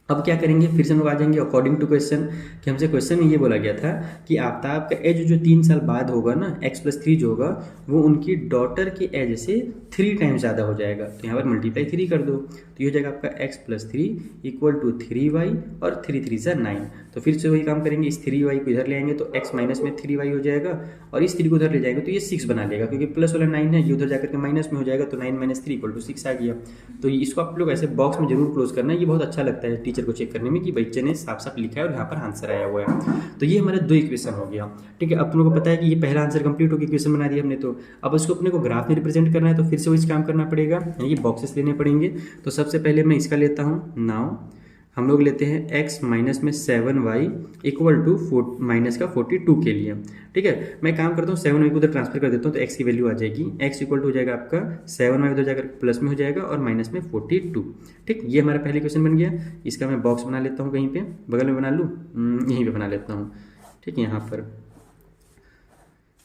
अब क्या करेंगे, फिर से हम लोग आ जाएंगे अकॉर्डिंग टू क्वेश्चन, कि हमसे क्वेश्चन में ये बोला गया था कि आफ्ताब का एज जो 3 साल बाद होगा ना, x + 3 जो होगा वो उनकी डॉटर के एज से 3 times ज़्यादा हो जाएगा। तो यहाँ पर मल्टीप्लाई 3 कर दो, तो ये हो जाएगा आपका x + 3 इक्वल टू 3y और 3 3 = 9। तो फिर से वही काम करेंगे, इस 3y को इधर ले आएंगे तो x माइनस में 3y हो जाएगा और इस 3 को उधर ले जाएंगे तो ये 6 बना लेगा, क्योंकि प्लस वाला 9 है, ये उधर जाकर के माइनस में हो जाएगा तो 9 - 3 = 6 आ गया। तो इसको आप लोग ऐसे बॉक्स में जरूर क्लोज करना है, ये बहुत अच्छा लगता है टीचर को चेक करने में कि बच्चे ने साफ साफ लिखा है और यहाँ पर आंसर आया हुआ है। तो ये हमारा 2 इक्वेशन हो गया। ठीक है, अब तुम लोग को पता है कि ये पहला आंसर कंप्लीट हो गया, इक्वेशन बना दिया हमने। तो अब इसको अपने को ग्राफ में रिप्रेजेंट करना है तो फिर से वही काम करना पड़ेगा, यानी कि बॉक्सेस लेने पड़ेंगे। तो सबसे पहले मैं इसका लेता हूँ। नाउ हम लोग लेते हैं x माइनस में 7y इक्वल टू माइनस का 42 के लिए। ठीक है, मैं काम करता हूँ 7y को उधर ट्रांसफर कर देता हूँ, तो x की वैल्यू आ जाएगी, x इक्वल टू हो जाएगा आपका 7y उधर जाकर प्लस में हो जाएगा और माइनस में 42। ठीक, ये हमारा पहले क्वेश्चन बन गया। इसका मैं बॉक्स बना लेता हूँ, कहीं पे बगल में बना लूँ, यहीं पे बना लेता हूँ। ठीक, यहाँ पर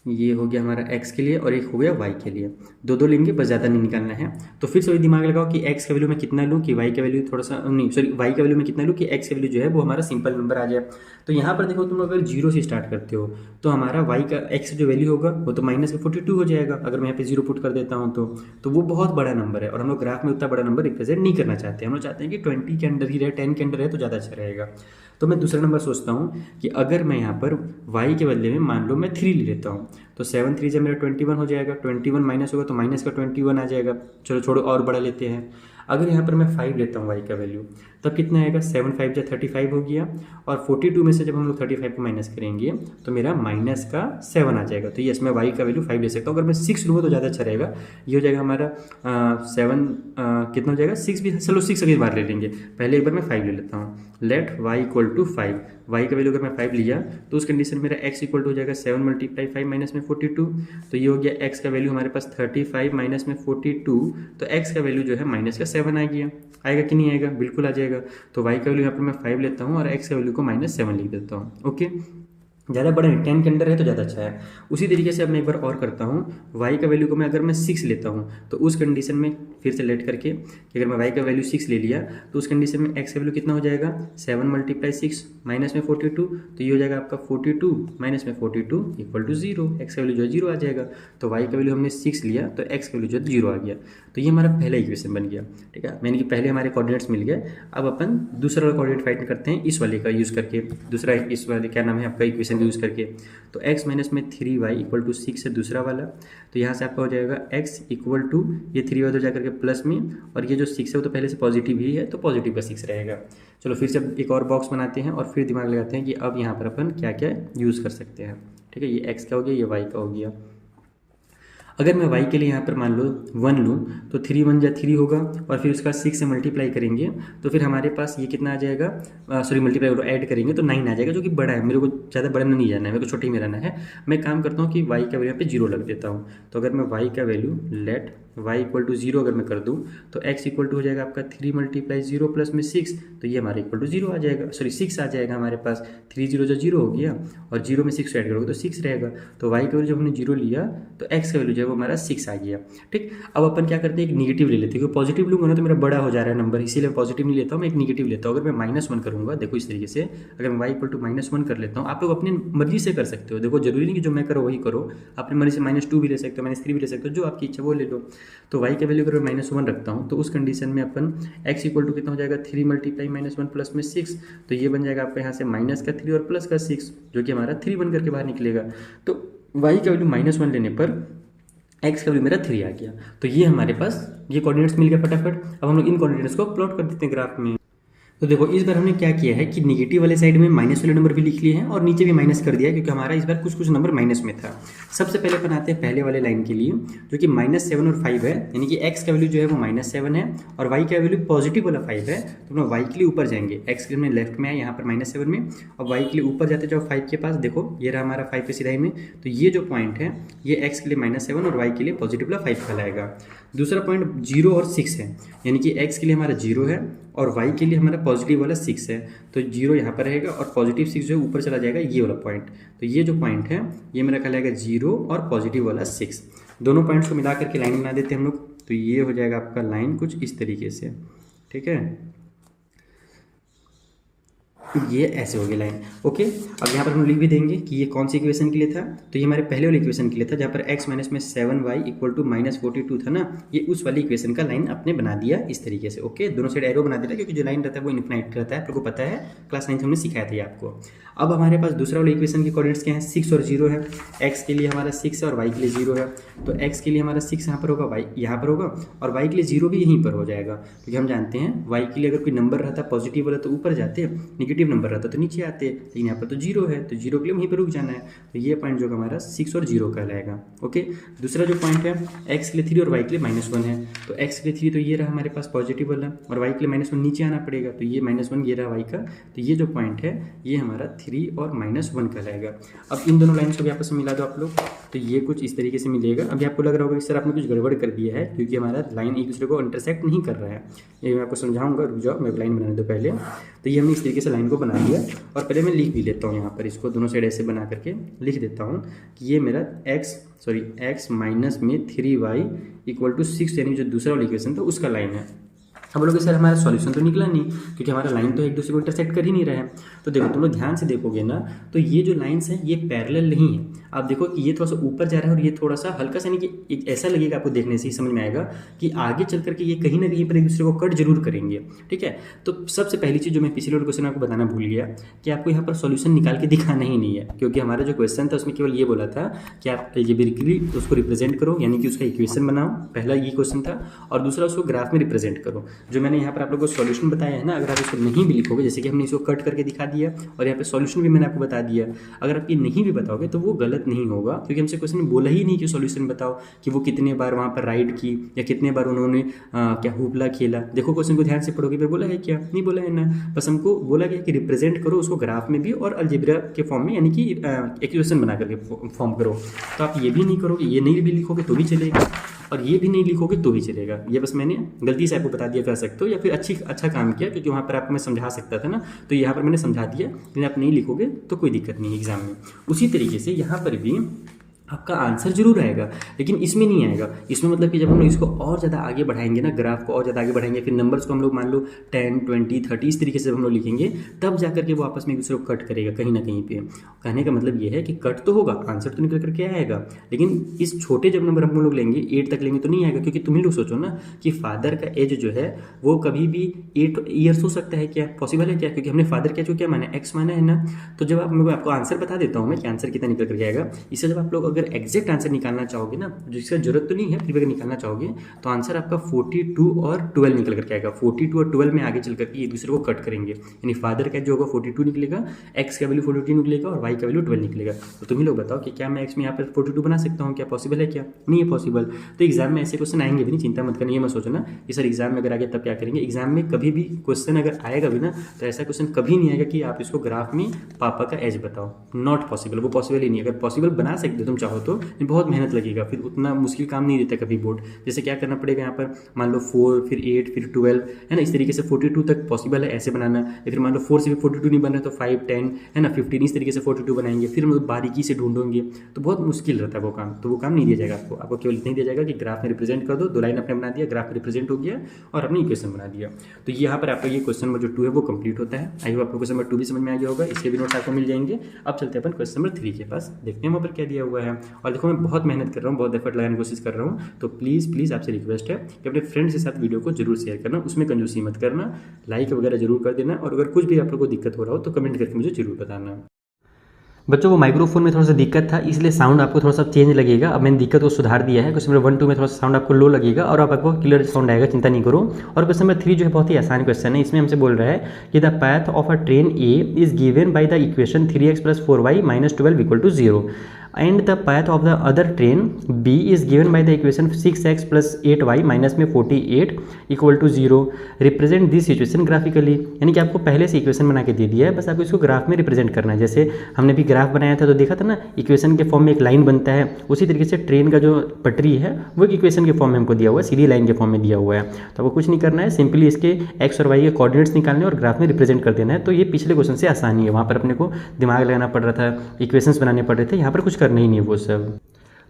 ये हो गया हमारा x के लिए और एक हो गया y के लिए। दो दो लेंगे, बस ज़्यादा नहीं निकालना है। तो फिर से वही दिमाग लगाओ कि x का वैल्यू मैं कितना लूँ कि y का वैल्यू थोड़ा सा नहीं, सॉरी y का वैल्यू मैं कितना लूँ कि x का वैल्यू जो है वो हमारा सिंपल नंबर आ जाए। तो यहाँ पर देखो, तुम अगर 0 से स्टार्ट करते हो तो हमारा y का x जो वैल्यू होगा वो तो माइनस का 42 हो जाएगा। अगर मैं यहाँ पे 0 पुट कर देता हूँ तो वो बहुत बड़ा नंबर है और हम लोग ग्राफ में उतना बड़ा नंबर रिप्रेजेंट नहीं करना चाहते। हम लोग चाहते हैं कि 20 के अंडर ही रहे, 10 के अंडर रहे तो ज़्यादा अच्छा रहेगा। तो मैं दूसरा नंबर सोचता हूँ कि अगर मैं यहाँ पर y के बदले में मान लो मैं 3 ले लेता हूँ, तो 7 3 जब मेरा 21 हो जाएगा, 21 माइनस होगा तो माइनस का 21 आ जाएगा। चलो छोड़ो, और बड़ा लेते हैं। अगर यहाँ पर मैं 5 लेता हूँ y का वैल्यू, तब कितना आएगा, 7 5 जा 35 हो गया, और 42 में से जब हम लोग 35 को माइनस करेंगे तो मेरा माइनस का 7 आ जाएगा। तो यस, मैं y का वैल्यू 5 ले सकता हूँ। अगर मैं 6 लूँगा तो ज़्यादा अच्छा रहेगा। ये हो जाएगा हमारा 7 कितना हो जाएगा, 6 भी, चलो 6 अगली बार ले लेंगे। पहले एक बार मैं 5 ले लेता हूँ। Let y equal to 5, y का वैल्यू अगर मैं 5 लिया तो उस कंडीशन में मेरा x इक्वल टू हो जाएगा 7 मल्टीप्लाई 5 माइनस में 42। तो ये हो गया x का वैल्यू हमारे पास 35 माइनस में 42, तो x का वैल्यू जो है माइनस का 7 आ गया। आएगा कि नहीं आएगा, बिल्कुल आ जाएगा। तो y का वैल्यू यहाँ पर मैं 5 लेता हूँ और x का वैल्यू को -7 लिख देता हूँ। ओके, ज़्यादा बड़ा नहीं, 10 के अंडर है तो ज़्यादा अच्छा है। उसी तरीके से अब मैं एक बार और करता हूँ, y का वैल्यू को मैं अगर मैं 6 लेता हूँ तो उस कंडीशन में फिर से लेट करके कि अगर मैं y का वैल्यू 6 ले लिया तो उस कंडीशन में x का वैल्यू कितना हो जाएगा, 7 मल्टीप्लाई 6 माइनस में 42, तो ये हो जाएगा आपका 42 माइनस में 42 इक्वल टू 0। x का वैल्यू जो है 0 आ जाएगा। तो y का वैल्यू हमने 6 लिया तो x का वैल्यू जो है 0 आ गया। तो ये हमारा पहला इक्वेशन बन गया। ठीक है, यानी कि पहले हमारे कोऑर्डिनेट्स मिल गए। अब अपन दूसरा वाला कोऑर्डिनेट फाइंड करते हैं इस वाले का यूज़ करके, दूसरा इस वाले क्या नाम है आपका इक्वेशन का यूज़ करके। तो x माइनस में 3y इक्वल टू 6 है दूसरा वाला। तो यहाँ से आपका हो जाएगा x इक्वल टू ये 3y उधर जाकर के प्लस में, और ये जो 6 है वो तो पहले से पॉजिटिव ही है तो पॉजिटिव का 6 रहेगा। चलो फिर से एक और बॉक्स बनाते हैं और फिर दिमाग लगाते हैं कि अब यहाँ पर अपन क्या क्या यूज़ कर सकते हैं। ठीक है, ये x का हो गया, ये y का हो गया। अगर मैं y के लिए यहाँ पर मान लो 1 लूँ तो 3 1 जा 3 होगा, और फिर उसका 6 से मल्टीप्लाई करेंगे तो फिर हमारे पास ये कितना आ जाएगा, सॉरी मल्टीप्लाई और ऐड करेंगे तो 9 आ जाएगा, जो कि बड़ा है। मेरे को ज़्यादा बड़ा नहीं जाना है, मेरे को छोटे में रहना है। मैं काम करता हूँ कि y का वैल्यू यहाँ पे 0 लग देता हूँ। तो अगर मैं y का value let y equal to 0 अगर मैं कर दूँ तो x इक्वल टू हो जाएगा आपका 3 मल्टीप्लाई 0 प्लस में 6, तो ये हमारे इक्वल टू 0 आ जाएगा, सॉरी 6 आ जाएगा हमारे पास। 3 0 जो 0 हो गया और 0 में 6 ऐड करोगे तो 6 रहेगा। तो y का वैल्यू जब हमने 0 लिया तो x का वैल्यू जो है वो हमारा 6 आ गया। ठीक, अब अपन क्या करते हैं, एक निगेटिव ले लेते हैं, क्योंकि पॉजिटिव लूँगा ना तो मेरा बड़ा हो जा रहा है नंबर, इसीलिए पॉजिटिव नहीं लेता हूँ, मैं एक निगेटिव लेता हूँ। अगर मैं -1 करूँगा, देखो इस तरीके से, अगर मैं y इक्वल टू -1 कर लेता हूँ, आप लोग अपनी मर्जी से कर सकते हो। देखो जरूरी नहीं कि जो मैं करो वही करो, अपनी मर्जी से -2 भी ले सकते हो, -3 भी ले सकते हो, जो आपकी इच्छा वो ले लो। तो y का वैल्यू अगर मैं -1 रखता हूँ तो उस कंडीशन में अपन x इक्वल टू कितना हो जाएगा, 3 मल्टीप्लाई -1 प्लस में 6, तो ये बन जाएगा आपका यहाँ से माइनस का 3 और प्लस का 6, जो कि हमारा 3 बन करके बाहर निकलेगा। तो y का वैल्यू -1 लेने पर x का वैल्यू मेरा 3 आ गया। तो ये हमारे पास ये कोऑर्डिनेट्स मिल गया फटाफट। अब हम लोग इन कोऑर्डिनेट्स को प्लॉट कर देते हैं ग्राफ में। तो देखो इस बार हमने क्या किया है कि निगेटिव वाले साइड में माइनस वाले नंबर भी लिख लिए हैं और नीचे भी माइनस कर दिया, क्योंकि हमारा इस बार कुछ कुछ नंबर माइनस में था। सबसे पहले अपन आते हैं पहले वाले लाइन के लिए, जो कि -7 और 5 है, यानी कि x का वैल्यू जो है वो -7 है और y का वैल्यू पॉजिटिव वाला 5 है। तो हम y के लिए ऊपर जाएंगे, x के लिए लेफ्ट में है यहाँ पर -7 में, और y के लिए ऊपर जाते जाओ 5 के पास। देखो ये रहा हमारा 5 के सिराई में, तो ये जो पॉइंट है ये x के लिए -7 और y के लिए पॉजिटिव वाला 5 कहलाएगा। दूसरा पॉइंट 0 और 6 है, यानी कि x के लिए हमारा 0 है और y के लिए हमारा पॉजिटिव वाला 6 है। तो 0 यहाँ पर रहेगा और पॉजिटिव 6 जो है ऊपर चला जाएगा, ये वाला पॉइंट। तो ये जो पॉइंट है ये मेरा कहलाएगा 0 और पॉजिटिव वाला 6। दोनों पॉइंट्स को मिला करके लाइन बना देते हैं हम लोग। तो ये हो जाएगा आपका लाइन कुछ इस तरीके से। ठीक है, ये ऐसे हो गई लाइन। ओके, अब यहाँ पर हम लिख भी देंगे कि ये कौन सी इक्वेशन के लिए था। तो ये हमारे पहले वाले इक्वेशन के लिए था, जहाँ पर x माइनस में 7y इक्वल टू -42 था ना, ये उस वाली इक्वेशन का लाइन आपने बना दिया इस तरीके से। ओके, दोनों साइड एरो बना दिया, क्योंकि जो लाइन रहता है वो इन्फिनाइट रहता है, आपको पता है, क्लास 9 हमने सिखाया था ये आपको। अब हमारे पास दूसरा वाला इक्वेशन के कोऑर्डिनेट्स क्या है, 6 और 0 है। x के लिए हमारा 6 है और y के लिए 0 है। तो x के लिए हमारा 6 यहाँ पर होगा, y यहाँ पर होगा, और y के लिए 0 भी यहीं पर हो जाएगा, क्योंकि हम जानते हैं y के लिए अगर कोई नंबर रहता है पॉजिटिव वाला तो ऊपर जाते हैं, नेगेटिव नेगेटिव नंबर रहता तो नीचे आते, लेकिन यहाँ पर तो 0 है, तो 0 के लिए वहीं पर रुक जाना है। तो ये पॉइंट जो हमारा 6 और 0 कहलाएगा। ओके, दूसरा जो पॉइंट है x के लिए 3 और y के लिए -1 है, तो x के लिए 3 तो ये रहा हमारे पास पॉजिटिव वाला, और y के लिए -1 नीचे आना पड़ेगा, तो ये -1 ये रहा y का, तो ये जो पॉइंट है ये हमारा 3 और -1 कहलाएगा। अब इन दोनों लाइन्स को भी आपस में मिला दो आप लोग, तो ये कुछ इस तरीके से मिलेगा। अभी आपको लग रहा होगा कि सर आपने कुछ गड़बड़ कर दिया है, क्योंकि हमारा लाइन एक दूसरे को इंटरसेक्ट नहीं कर रहा है। ये मैं आपको समझाऊंगा, रुक जाओ, मैं लाइन बनाने दो पहले। तो ये हमने इस तरीके से लाइन को बना लिया, और पहले मैं लिख भी लेता हूँ यहाँ पर, इसको दोनों साइड ऐसे बना करके लिख देता हूँ कि ये मेरा x माइनस में 3y = 6, यानी जो दूसरा वाला इक्वेशन था उसका लाइन है। अब बोलोगे सर हमारा सॉल्यूशन तो निकला नहीं, क्योंकि हमारा लाइन तो एक दूसरे को इंटरसेक्ट कर ही नहीं रहा है। तो देखो तुम लोग ध्यान से देखोगे ना, तो ये जो लाइन्स हैं ये पैरेलल नहीं है। आप देखो कि ये थोड़ा सा ऊपर जा रहा है और ये थोड़ा सा हल्का सा, नहीं कि एक ऐसा लगेगा आपको देखने से ही समझ में आएगा कि आगे चल करके ये कहीं ना कहीं पर एक दूसरे को कट जरूर करेंगे। ठीक है, तो सबसे पहली चीज़ जो मैं पिछले क्वेश्चन आपको बताना भूल गया कि आपको यहाँ पर सॉल्यूशन निकाल के दिखाना ही नहीं है, क्योंकि हमारा जो क्वेश्चन था उसमें केवल ये बोला था कि आप एल्जेब्रिकली उसको रिप्रेजेंट करो, यानी कि उसका इक्वेशन बनाओ, पहला ये क्वेश्चन था, और दूसरा उसको ग्राफ में रिप्रेजेंट करो। जो मैंने यहाँ पर आप लोगों को सॉल्यूशन बताया है ना, अगर आप इसको नहीं भी लिखोगे, जैसे कि हमने इसको कट करके दिखा दिया और यहाँ पे सॉल्यूशन भी मैंने आपको बता दिया, अगर आप ये नहीं भी बताओगे तो वो गलत नहीं होगा, क्योंकि हमसे क्वेश्चन में बोला ही नहीं कि सॉल्यूशन बताओ कि वो कितने बार वहाँ पर राइड की या कितने बार उन्होंने क्या हुपला खेला। देखो क्वेश्चन को ध्यान से पढ़ोगे, फिर बोला है क्या, नहीं बोला है ना, बस हमको बोला गया कि रिप्रेजेंट करो उसको ग्राफ में भी और अलजेब्रा के फॉर्म में, यानी कि इक्वेशन बना करके फॉर्म करो। तो आप ये भी नहीं करोगे, ये नहीं भी लिखोगे तो भी चलेगा, और ये भी नहीं लिखोगे तो भी चलेगा। ये बस मैंने गलती से आपको बता दिया, कह सकते हो, या फिर अच्छा काम किया, क्योंकि वहाँ पर आपको मैं समझा सकता था ना, तो यहाँ पर मैंने समझा दिया। लेकिन आप नहीं लिखोगे तो कोई दिक्कत नहीं एग्जाम में। उसी तरीके से यहाँ पर भी आपका आंसर जरूर आएगा, लेकिन इसमें नहीं आएगा। इसमें मतलब कि जब हम लोग इसको और ज़्यादा आगे बढ़ाएंगे ना, ग्राफ को और ज़्यादा आगे बढ़ाएंगे, फिर नंबर्स को हम लोग मान लो 10, 20, 30 इस तरीके से हम लोग लिखेंगे, तब जा करके वो आपस में एक दूसरे को कट करेगा कहीं ना कहीं पे। कहने का मतलब ये है कि कट तो होगा, आंसर तो निकल करके आएगा, लेकिन इस छोटे जब नंबर हम लोग लेंगे 8 तक लेंगे तो नहीं आएगा। क्योंकि तुम ही लोग सोचो ना कि फादर का एज जो है वो कभी भी 8 ईयर्स हो सकता है, क्या पॉसिबल है क्या? क्योंकि हमने फादर का जो क्या माना, एक्स माना है ना। तो जब आपको आंसर बता देता हूँ मैं कि आंसर कितना निकल करके आएगा, इससे जब आप लोग अगर एग्जैक्ट आंसर निकालना चाहोगे ना, जिसका जरूरत तो नहीं है, फिर भी अगर निकालना चाहोगे तो आंसर आपका 42 और 12 निकल करके आएगा। 42 और 12 में आगे चल करके एक दूसरे को कट करेंगे, यानी फादर का जो होगा 42 निकलेगा, एक्स का वैल्यू 42 निकलेगा और वाई का वैल्यू 12 निकलेगा। तो तुम ही लोग बताओ कि क्या मैं एक्स में यहाँ पर 42 बना सकता हूँ? क्या पॉसिबल है? क्या नहीं है पॉसिबल। तो एग्जाम में ऐसे क्वेश्चन आएंगे भी नहीं, चिंता मत करनी, ये मत सोचना कि सर एग्जाम में अगर आगे तब क्या करेंगे। एग्जाम में कभी भी क्वेश्चन अगर आएगा भी ना, तो ऐसा क्वेश्चन कभी नहीं आएगा कि आप इसको ग्राफ में पापा का एज बताओ, नॉट पॉसिबल, वो पॉसिबल ही नहीं। अगर पॉसिबल बना सकते हो तुम चाहो तो, बहुत मेहनत लगेगा, फिर उतना मुश्किल काम नहीं देता कभी बोर्ड। जैसे क्या करना पड़ेगा यहाँ पर, मान लो 4 फिर 8 फिर 12 है ना, इस तरीके से 42 तक पॉसिबल है ऐसे बनाना। या फिर मान लो 4 से भी 42 नहीं बन रहा तो 5, 10 है ना, 15 इस तरीके से 42 बनाएंगे, फिर हम लोग बारीकी से ढूंढेंगे, तो बहुत मुश्किल रहता है वो काम। तो वो काम नहीं दिया जाएगा आपको, आपको केवल इतना ही दिया जाएगा कि ग्राफ में रिप्रेजेंट कर दो, 2 लाइन आपने बना दिया, ग्राफ में रिप्रेजेंट हो गया और आपने इक्वेशन बना दिया। तो यहाँ पर आपका ये क्वेश्चन नंबर जो 2 है वो कंप्लीट होता है। आई होप आपको क्वेश्चन नंबर 2 भी समझ में आ गया होगा, इसके भी नोट्स आपको मिल जाएंगे। अब चलते हैं अपन क्वेश्चन नंबर 3 के पास, देखते हैं वहाँ पर क्या दिया हुआ है। और देखो मैं बहुत मेहनत कर रहा हूँ, बहुत एफर्ट लगाने की कोशिश कर रहा हूँ, तो प्लीज़ आपसे रिक्वेस्ट है कि अपने फ्रेंड्स के साथ वीडियो को जरूर शेयर करना, उसमें कंजूसी मत करना, लाइक वगैरह जरूर कर देना, और अगर कुछ भी आप लोगों को दिक्कत हो रहा हो तो कमेंट करके मुझे जरूर बताना। बच्चों वो माइक्रोफोन में थोड़ा सा दिक्कत था, इसलिए साउंड आपको थोड़ा सा चेंज लगेगा। अब मैंने दिक्कत को सुधार दिया है। क्वेश्चन नंबर 1, 2 में थोड़ा सा साउंड आपको लो लगेगा और आपको क्लियर साउंड आएगा, चिंता नहीं करो। और क्वेश्चन नंबर 3 जो है बहुत ही आसान क्वेश्चन है। इसमें हमसे बोल रहा है कि the path of a train A is given by the equation 3x + 4y - 12 = 0 and the path of the other train B is given by the equation 6x + 8y - 48 = 0 represent this situation graphically। यानी कि आपको पहले से इक्वेशन बना के दे दिया है, बस आपको इसको ग्राफ में रिप्रेजेंट करना है। जैसे हमने भी ग्राफ बनाया था तो देखा था ना, इक्वेशन के फॉर्म में एक लाइन बनता है, उसी तरीके से ट्रेन का जो पटरी है वो एक इक्वेशन के फॉर्म में हमको दिया हुआ है, सीधी लाइन के फॉर्म में दिया हुआ है। तो आपको कुछ नहीं करना है, सिंपली इसके एक्स और वाई के कोऑर्डिनेट्स निकालने और ग्राफ में रिप्रेजेंट कर देना है। तो ये पिछले क्वेश्चन से आसानी है, वहाँ पर अपने को दिमाग लगाना पड़ रहा था, इक्वेशंस बनाने पड़ रहे थे, यहाँ पर कुछ करना ही नहीं है वो सब।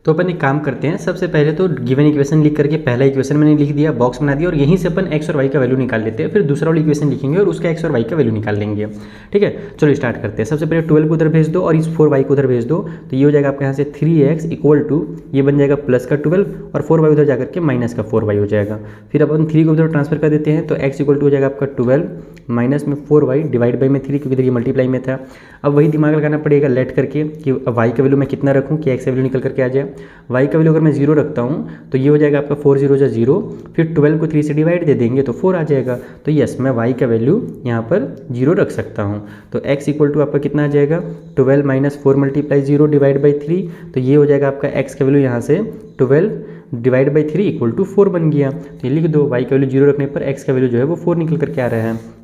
तो अपन एक काम करते हैं, सबसे पहले तो गिवन इक्वेशन लिख करके पहला इक्वेशन मैंने लिख दिया, बॉक्स बना दिया, और यहीं से अपन एक्स और वाई का वैल्यू निकाल लेते हैं। फिर दूसरा वाला इक्वेशन लिखेंगे और उसका एक्स और वाई का वैल्यू निकाल लेंगे। ठीक है, चलो स्टार्ट करते हैं। सबसे पहले 12 को उधर भेज दो और इस 4y को उधर भेज दो, तो ये हो जाएगा आपके यहाँ से 3x = ये बन जाएगा +12 और 4y उधर जाकर के -4y हो जाएगा। फिर अपन 3 को उधर ट्रांसफर कर देते हैं, तो x = हो जाएगा आपका 12 -4y डिवाइड बाई में 3, क्योंकि इधर ये मल्टीप्लाई में था। अब वही दिमाग लगाना पड़ेगा लेट करके कि y का वैल्यू मैं कितना रखूँ कि x का वैल्यू निकल करके आ जाए। y का वैल्यू अगर मैं 0 रखता हूँ तो ये हो जाएगा आपका 4 0 0, फिर 12 को 3 से डिवाइड दे देंगे तो 4 आ जाएगा। तो यस, मैं y का वैल्यू यहाँ पर 0 रख सकता हूँ। तो x इक्वल टू आपका कितना आ जाएगा, 12 माइनस 4 मल्टीप्लाई 0 डिवाइड बाई 3। तो ये हो जाएगा आपका x का वैल्यू यहाँ से 12 डिवाइड बाई 3 इक्वल टू 4 बन गया। तो ये लिख दो, y का वैल्यू 0 रखने पर x का वैल्यू जो है वो 4 निकल करके आ रहा है।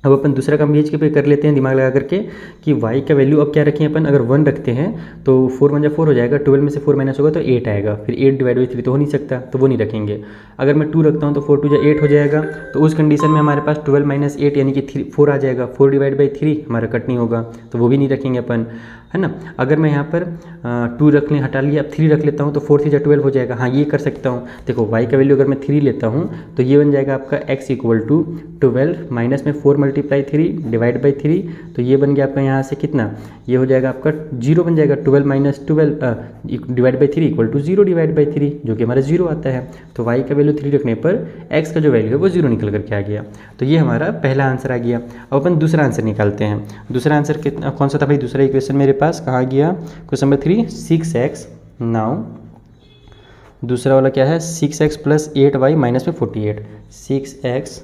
अब अपन दूसरा काम बीच के पे कर लेते हैं दिमाग लगा करके कि y का वैल्यू अब क्या रखें अपन, अगर 1 रखते हैं तो 4 × 4 हो जाएगा, 12 में से 4 माइनस होगा तो 8 आएगा, फिर 8 डिवाइड बाई 3 तो हो नहीं सकता, तो वो नहीं रखेंगे। अगर मैं 2 रखता हूँ तो 4 2 8 हो जाएगा, तो उस कंडीशन में हमारे पास 12 माइनस 8 यानी कि 4 आ जाएगा, 4 डिवाइड बाई 3 हमारा कट नहीं होगा, तो वो भी नहीं रखेंगे अपन, है ना। अगर मैं यहाँ पर 2 रख लें, हटा लिया, अब 3 रख लेता हूँ तो 4 3 12 हो जाएगा। हाँ, ये कर सकता हूँ। देखो y का वैल्यू अगर मैं 3 लेता हूँ तो ये बन जाएगा आपका x इक्वल टू 12 माइनस में 4 मल्टीप्लाई 3 डिवाइड बाई 3। तो ये बन गया आपका यहाँ से कितना, ये हो जाएगा आपका 0 बन जाएगा, 12 minus 12 divide by 3 equal to 0 divide by 3, जो कि हमारा 0 आता है। तो y का वैल्यू 3 रखने पर x का जो वैल्यू है वो 0 निकल करके आ गया। तो ये हमारा पहला आंसर आ गया। अब अपन दूसरा आंसर निकालते हैं। दूसरा आंसर कितना, कौन सा था भाई, दूसरा इक्वेशन मेरे पास कहाँ गया, क्वेश्चन नंबर 3 6x। नाउ दूसरा वाला क्या है, 6x प्लस 8y माइनस में 48, 6x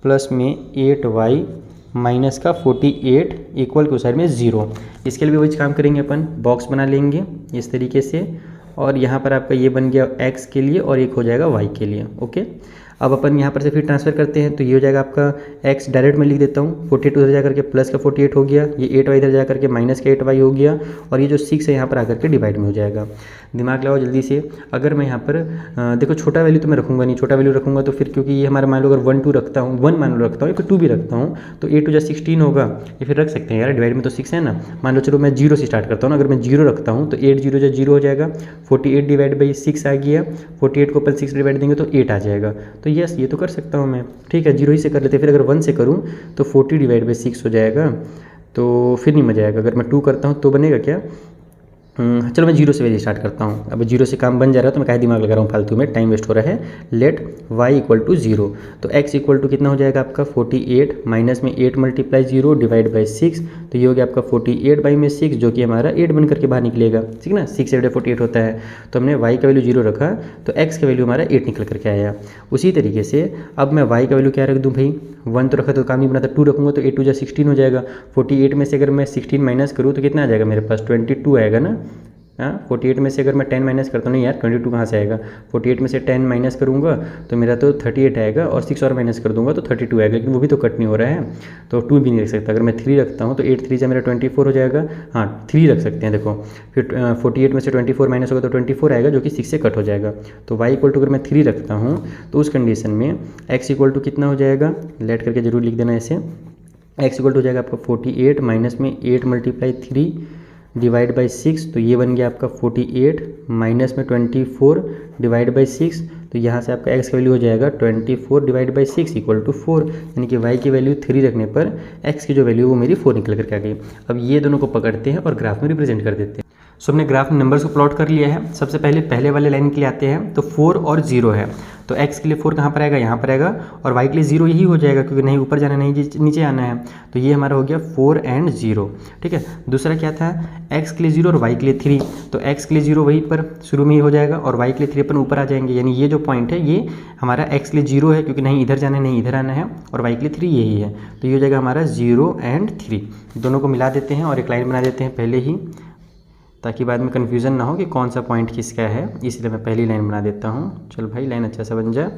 प्लस में 8y माइनस का 48 इक्वल टू साइड में 0। इसके लिए भी वही काम करेंगे अपन, बॉक्स बना लेंगे इस तरीके से, और यहाँ पर आपका ये बन गया x के लिए और एक हो जाएगा y के लिए। ओके, अब अपन यहाँ पर से फिर ट्रांसफर करते हैं, तो ये हो जाएगा आपका x डायरेक्ट में लिख देता हूँ, 48 उधर जा करके प्लस का 48 हो गया, ये 8y इधर जा करके माइनस का 8y हो गया, और ये जो 6 है यहाँ पर आकर के डिवाइड में हो जाएगा। दिमाग लगाओ जल्दी से। अगर मैं यहाँ पर देखो छोटा वैल्यू तो मैं रखूँगा नहीं, छोटा वैल्यू रखूँगा तो फिर क्योंकि ये हमारा मान लो अगर 1 2 रखता हूँ, 1 मान लो रखता हूँ, या फिर 2 भी रखता हूँ तो 8 2 16 होगा, ये फिर रख सकते हैं यार, डिवाइड में तो 6 है ना। मान लो चलो मैं 0 से स्टार्ट करता हूँ ना, अगर मैं 0 रखता हूँ तो 8 0 0 हो जाएगा, 48 डिवाइड बाई 6 आ गया, 48 को अपन 6 डिवाइड देंगे तो 8 आ जाएगा। तो यस, ये तो कर सकता हूँ मैं, ठीक है, 0 ही से कर लेते हैं। फिर अगर 1 से करूँ तो 40 डिवाइड बाई 6 हो जाएगा, तो फिर नहीं मजा आएगा। अगर मैं 2 करता हूँ तो बनेगा क्या, चलो मैं 0 से वैल्यू स्टार्ट करता हूँ। अब 0 से काम बन जा रहा है तो मैं काहे दिमाग लगा रहा हूँ फालतू में, टाइम वेस्ट हो रहा है। लेट y इक्वल टू 0, तो x इक्वल टू कितना हो जाएगा आपका 48 माइनस में 8 मल्टीप्लाई 0 डिवाइड बाई 6। तो ये हो गया आपका 48 बाई में 6, जो कि हमारा 8 बन करके बाहर निकलेगा, ठीक ना, 6 8 48 होता है। तो हमने y का वैल्यू 0 रखा तो x का वैल्यू हमारा 8 निकल करके आया। उसी तरीके से अब मैं y का वैल्यू क्या रख दूँ भाई, 1 तो रखा तो काम नहीं बना था, 2 रखूँगा तो 8 2 16 हो जाएगा। 48 में से अगर मैं 16 माइनस करूँ तो कितना आ जाएगा मेरे पास, 22 आएगा ना। हाँ, 48 में से अगर मैं 10 माइनस करता हूँ, नहीं यार 22 कहाँ से आएगा, 48 में से 10 माइनस करूँगा तो मेरा तो 38 आएगा, और 6 और माइनस कर दूंगा तो 32 आएगा, लेकिन वो भी तो कट नहीं हो रहा है, तो 2 भी नहीं रख सकता। अगर मैं 3 रखता हूँ तो 8 3 से मेरा 24 हो जाएगा। हाँ, 3 रख सकते हैं। देखो फिर 48 में से 24 माइनस होगा तो 24 आएगा, जो कि 6 से कट हो जाएगा। तो y इक्वल टू अगर मैं 3 रखता हूँ तो उस कंडीशन में x इक्वल टू कितना हो जाएगा, लेट करके जरूर लिख देना ऐसे, x इक्वल टू हो जाएगा आपका 48 माइनस में 8 मल्टीप्लाई 3 डिवाइड बाई 6। तो ये बन गया आपका 48 माइनस में 24 डिवाइड बाई 6। तो यहाँ से आपका x का वैल्यू हो जाएगा 24 डिवाइड बाई 6 इक्वल टू 4, यानी कि y की वैल्यू 3 रखने पर x की जो वैल्यू वो मेरी 4 निकल करके आ गई। अब ये दोनों को पकड़ते हैं और ग्राफ में रिप्रेजेंट कर देते हैं। सो हमने ग्राफ में नंबर्स को प्लॉट कर लिया है। सबसे पहले वाले लाइन के लिए आते हैं, तो 4 और 0 है, तो x के लिए 4 कहाँ पर आएगा, यहाँ पर आएगा, और y के लिए 0 यही हो जाएगा, क्योंकि नहीं ऊपर जाना नहीं नीचे आना है। तो ये हमारा हो गया 4 और 0, ठीक है। दूसरा क्या था, x के लिए 0 और y के लिए 3, तो x के लिए 0 वहीं पर शुरू में ही हो जाएगा, और y के लिए 3 अपन ऊपर आ जाएंगे, यानी ये जो पॉइंट है ये हमारा x के लिए 0 है, क्योंकि नहीं इधर जाना है नहीं इधर आना है, और y के लिए 3 यही है। तो ये हो जाएगा हमारा 0 और 3, दोनों को मिला देते हैं और एक लाइन बना देते हैं पहले ही, ताकि बाद में कन्फ्यूज़न ना हो कि कौन सा पॉइंट किसका है, इसलिए मैं पहली लाइन बना देता हूँ। चलो भाई लाइन अच्छा सा बन जाए।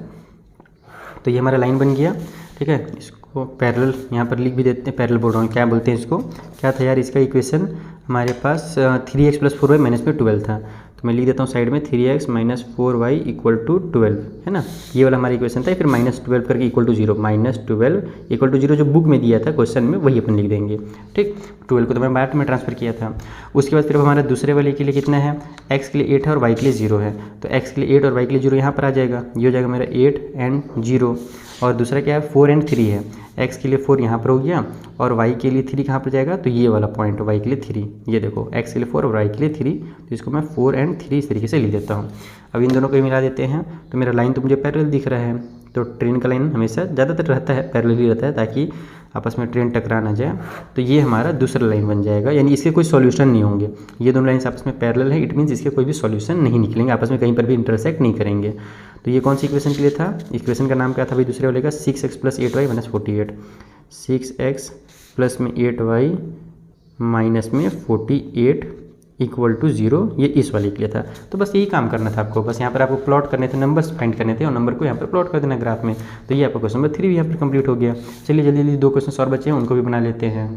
तो ये हमारा लाइन बन गया, ठीक है। इसको पैरेलल यहाँ पर लिख भी देते हैं, पैरेलल बोल रहा हूँ, क्या बोलते हैं इसको, क्या था यार इसका इक्वेशन हमारे पास 3x प्लस 4y माइनस में 12 था। तो मैं लिख देता हूँ साइड में 3x minus 4y equal to 12, है ना, ये वाला हमारा इक्वेशन था। फिर -12 करके इक्वल टू 0, -12 इक्वल टू 0 जो बुक में दिया था क्वेश्चन में वही अपन लिख देंगे, ठीक। 12 को तो मैं बाद में ट्रांसफर किया था। उसके बाद फिर हमारा दूसरे वाले के लिए कितना है, x के लिए 8 है और y के लिए 0 है, तो x के लिए 8 और y के लिए 0 यहाँ पर आ जाएगा, ये हो जाएगा मेरा 8 और 0। और दूसरा क्या है, 4 और 3 है, x के लिए 4 यहाँ पर हो गया, और y के लिए 3 कहाँ पर जाएगा, तो ये वाला पॉइंट y के लिए 3, ये देखो x के लिए 4 और y के लिए 3, तो इसको मैं 4 और 3 इस तरीके से लिख देता हूँ। अब इन दोनों को मिला देते हैं, तो मेरा लाइन तो मुझे पैरेलल दिख रहा है। तो ट्रेन का लाइन हमेशा ज़्यादातर रहता है पैरेलल ही रहता है, ताकि आपस में ट्रेन टकरा ना जाए, तो ये हमारा दूसरा लाइन बन जाएगा, यानी इसके कोई सॉल्यूशन नहीं होंगे। ये दोनों लाइन्स आपस में पैरेलल है, इट मीन्स इसके कोई भी सॉल्यूशन नहीं निकलेंगे, आपस में कहीं पर भी इंटरसेक्ट नहीं करेंगे। तो ये कौन सी इक्वेशन के लिए था? इक्वेशन का नाम क्या था भाई दूसरे वाले का? 6x + 8y - 48। 6x प्लस में 8y माइनस में 48 इक्वल टू 0, ये इस वाले के लिए था। तो बस यही काम करना था आपको, बस यहाँ पर आपको प्लॉट करने थे, नंबर्स फाइंड करने थे और नंबर को यहाँ पर प्लॉट कर देना ग्राफ में। तो ये आपका क्वेश्चन नंबर 3 भी यहाँ पर कंप्लीट हो गया। चलिए जल्दी जल्दी 2 क्वेश्चन और बचे हैं, उनको भी बना लेते हैं।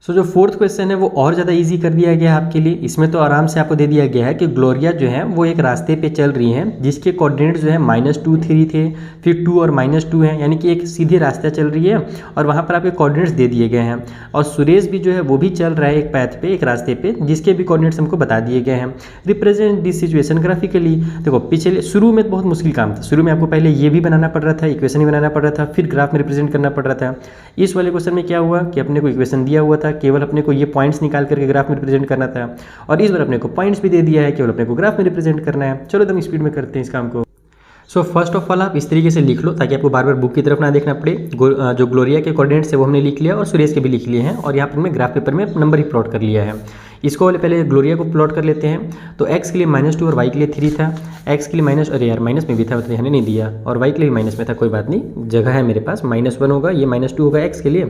सो जो फोर्थ क्वेश्चन है वो और ज़्यादा इजी कर दिया गया है आपके लिए। इसमें तो आराम से आपको दे दिया गया है कि ग्लोरिया जो है वो एक रास्ते पे चल रही हैं जिसके कोऑर्डिनेट्स जो है -2 3 थे, फिर 2 और -2 हैं, यानी कि एक सीधे रास्ता चल रही है और वहाँ पर आपके कोऑर्डिनेट्स दे दिए गए हैं। और सुरेश भी जो है वो भी चल रहा है एक पैथ पे, एक रास्ते पे, जिसके भी कोऑर्डिनेट्स हमको बता दिए गए हैं। Represent this situation graphically. देखो पिछले शुरू में बहुत मुश्किल काम था, शुरू में आपको पहले ये भी बनाना पड़ रहा था, इक्वेशन भी बनाना पड़ रहा था, फिर ग्राफ में रिप्रेजेंट करना पड़ रहा था। इस वाले क्वेश्चन में क्या हुआ कि अपने को इक्वेशन दिया हुआ था, केवल अपने को ये पॉइंट्स निकाल करके ग्राफ में रिप्रेजेंट करना था, और इस बार अपने को पॉइंट्स भी दे दिया है, केवल अपने को ग्राफ में रिप्रेजेंट करना है। चलो एकदम स्पीड में करते हैं इस काम को। सो फर्स्ट ऑफ ऑल आप इस तरीके से लिख लो ताकि आपको बार बार बुक की तरफ ना देखना पड़े। जो ग्लोरिया के कोऑर्डिनेट्स है वो हमने लिख लिया और सुरेश के भी लिख लिए हैं, और यहाँ पर मैं ग्राफ पेपर में नंबर ही प्लॉट कर लिया है। इसको पहले ग्लोरिया को प्लॉट कर लेते हैं। तो x के लिए -2 और y के लिए 3 था, x के लिए माइनस, अरे यार माइनस में भी था, मतलब यहाँ नहीं दिया, और y के लिए भी माइनस में था, कोई बात नहीं, जगह है मेरे पास। -1 होगा, ये -2 होगा x के लिए,